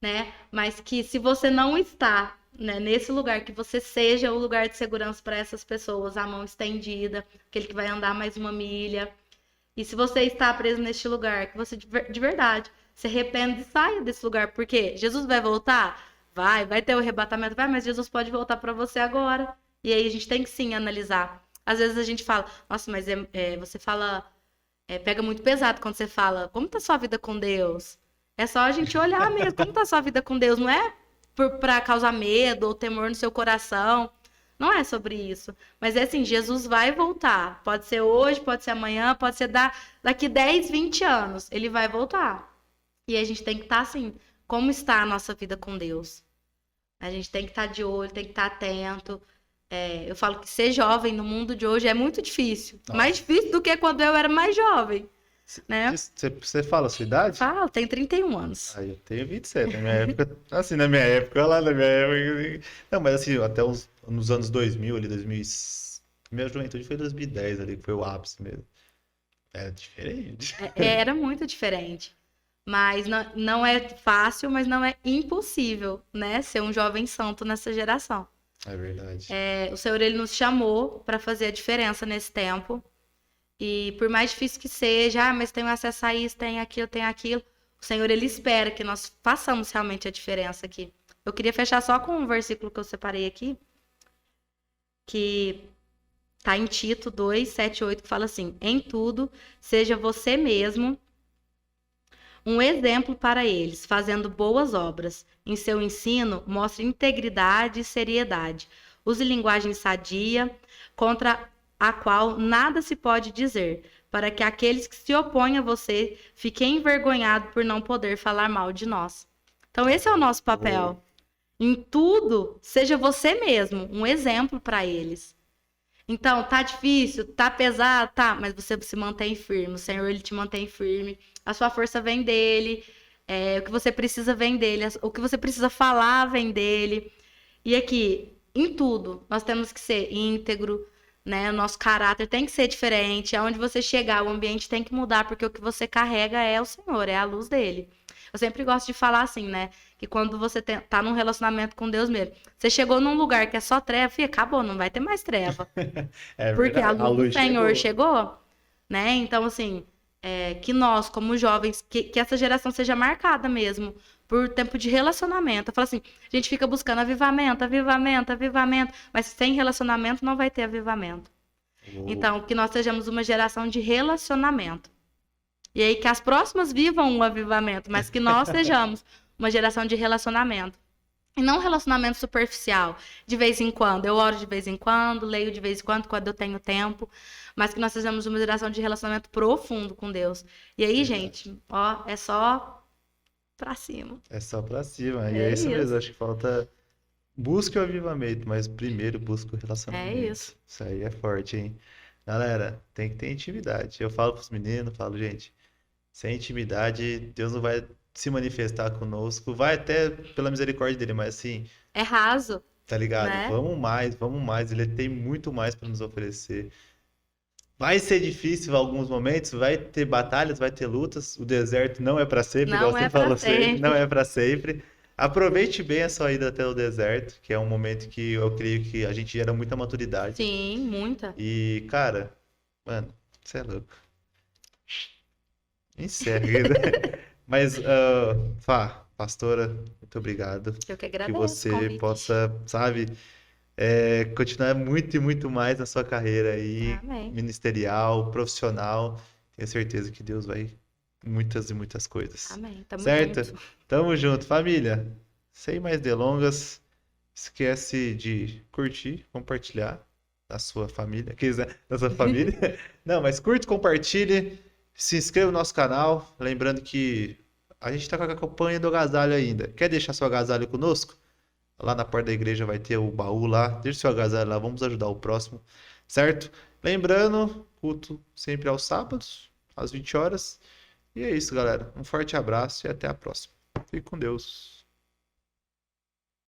né? Mas que se você não está, né, nesse lugar, que você seja o lugar de segurança para essas pessoas, a mão estendida, aquele que vai andar mais uma milha. E se você está preso neste lugar, que você de verdade se arrependa e saia desse lugar, porque Jesus vai voltar? Vai ter o arrebatamento, vai, mas Jesus pode voltar para você agora. E aí a gente tem que sim analisar. Às vezes a gente fala, nossa, mas você fala, pega muito pesado quando você fala, como tá sua vida com Deus? É só a gente olhar mesmo, como tá sua vida com Deus, não é para causar medo ou temor no seu coração. Não é sobre isso. Mas é assim, Jesus vai voltar. Pode ser hoje, pode ser amanhã, pode ser daqui 10, 20 anos. Ele vai voltar. E a gente tem que estar assim, como está a nossa vida com Deus. A gente tem que estar de olho, tem que estar atento. Eu falo que ser jovem no mundo de hoje é muito difícil. Nossa. Mais difícil do que quando eu era mais jovem, né? Você fala a sua idade? Falo, tenho 31 anos. Aí eu tenho 27, na minha época, assim, na minha época, lá na minha época. Não, mas assim, até nos anos 2000, ali, 2000, minha juventude foi 2010 ali, que foi o ápice mesmo. Era diferente. Era muito diferente. Mas não é fácil, mas não é impossível, né? Ser um jovem santo nessa geração. É verdade. O Senhor, ele nos chamou para fazer a diferença nesse tempo. E por mais difícil que seja, mas tenho acesso a isso, tem aquilo. O Senhor, ele espera que nós façamos realmente a diferença aqui. Eu queria fechar só com um versículo que eu separei aqui, que está em Tito 2, 7, 8, que fala assim: em tudo, seja você mesmo um exemplo para eles, fazendo boas obras. Em seu ensino, mostre integridade e seriedade. Use linguagem sadia, contra a qual nada se pode dizer, para que aqueles que se opõem a você fiquem envergonhados por não poder falar mal de nós. Então, esse é o nosso papel. Em tudo, seja você mesmo um exemplo para eles. Então, tá difícil, tá pesado, tá, mas você se mantém firme. O Senhor, ele te mantém firme. A sua força vem dele. O que você precisa vem dele. O que você precisa falar vem dele. E aqui, em tudo, nós temos que ser íntegro, né? O nosso caráter tem que ser diferente. Aonde você chegar, o ambiente tem que mudar, porque o que você carrega é o Senhor, é a luz dele. Eu sempre gosto de falar assim, né? Que quando você tá num relacionamento com Deus mesmo, você chegou num lugar que é só treva, filho, acabou, não vai ter mais treva. Porque a luz do Senhor chegou, né? Então, assim, que nós, como jovens, que essa geração seja marcada mesmo por tempo de relacionamento. Eu falo assim, a gente fica buscando avivamento, mas sem relacionamento não vai ter avivamento. Então, que nós sejamos uma geração de relacionamento. E aí que as próximas vivam um avivamento, mas que nós sejamos uma geração de relacionamento. E não um relacionamento superficial, de vez em quando. Eu oro de vez em quando, leio de vez em quando eu tenho tempo. Mas que nós sejamos uma geração de relacionamento profundo com Deus. E aí, gente, ó, é só pra cima. É só pra cima. E é isso mesmo, acho que falta... Busque o avivamento, mas primeiro busque o relacionamento. É isso. Isso aí é forte, hein? Galera, tem que ter intimidade. Eu falo pros meninos, falo, gente, sem intimidade, Deus não vai se manifestar conosco. Vai até pela misericórdia dele, mas assim, É raso, tá ligado? né? Vamos mais. Ele tem muito mais pra nos oferecer. Vai ser difícil em alguns momentos, vai ter batalhas, vai ter lutas. O deserto não é pra sempre, igual Não você é pra falou sempre, sempre. não é pra sempre. Aproveite bem a sua ida até o deserto, que é um momento que eu creio que a gente gera muita maturidade. Sim, muita. E, cara, mano, você é louco. Encerra. Mas, pastora, muito obrigado. Eu que Que agradeço o você convite. possa, sabe, continuar muito e muito mais na sua carreira aí, Amém. ministerial, profissional. Tenho certeza que Deus vai muitas e muitas coisas. Amém. Tamo Certo? junto. Tamo junto, família. Sem mais delongas, esquece de curtir, compartilhar da sua família, da sua família. Não, mas curte, compartilhe, se inscreva no nosso canal. Lembrando que a gente tá com a campanha do agasalho ainda. Quer deixar seu agasalho conosco? Lá na porta da igreja vai ter o baú lá. Deixa seu agasalho lá, vamos ajudar o próximo, certo? Lembrando, culto sempre aos sábados, às 20 horas. E é isso, galera. Um forte abraço e até a próxima. Fique com Deus.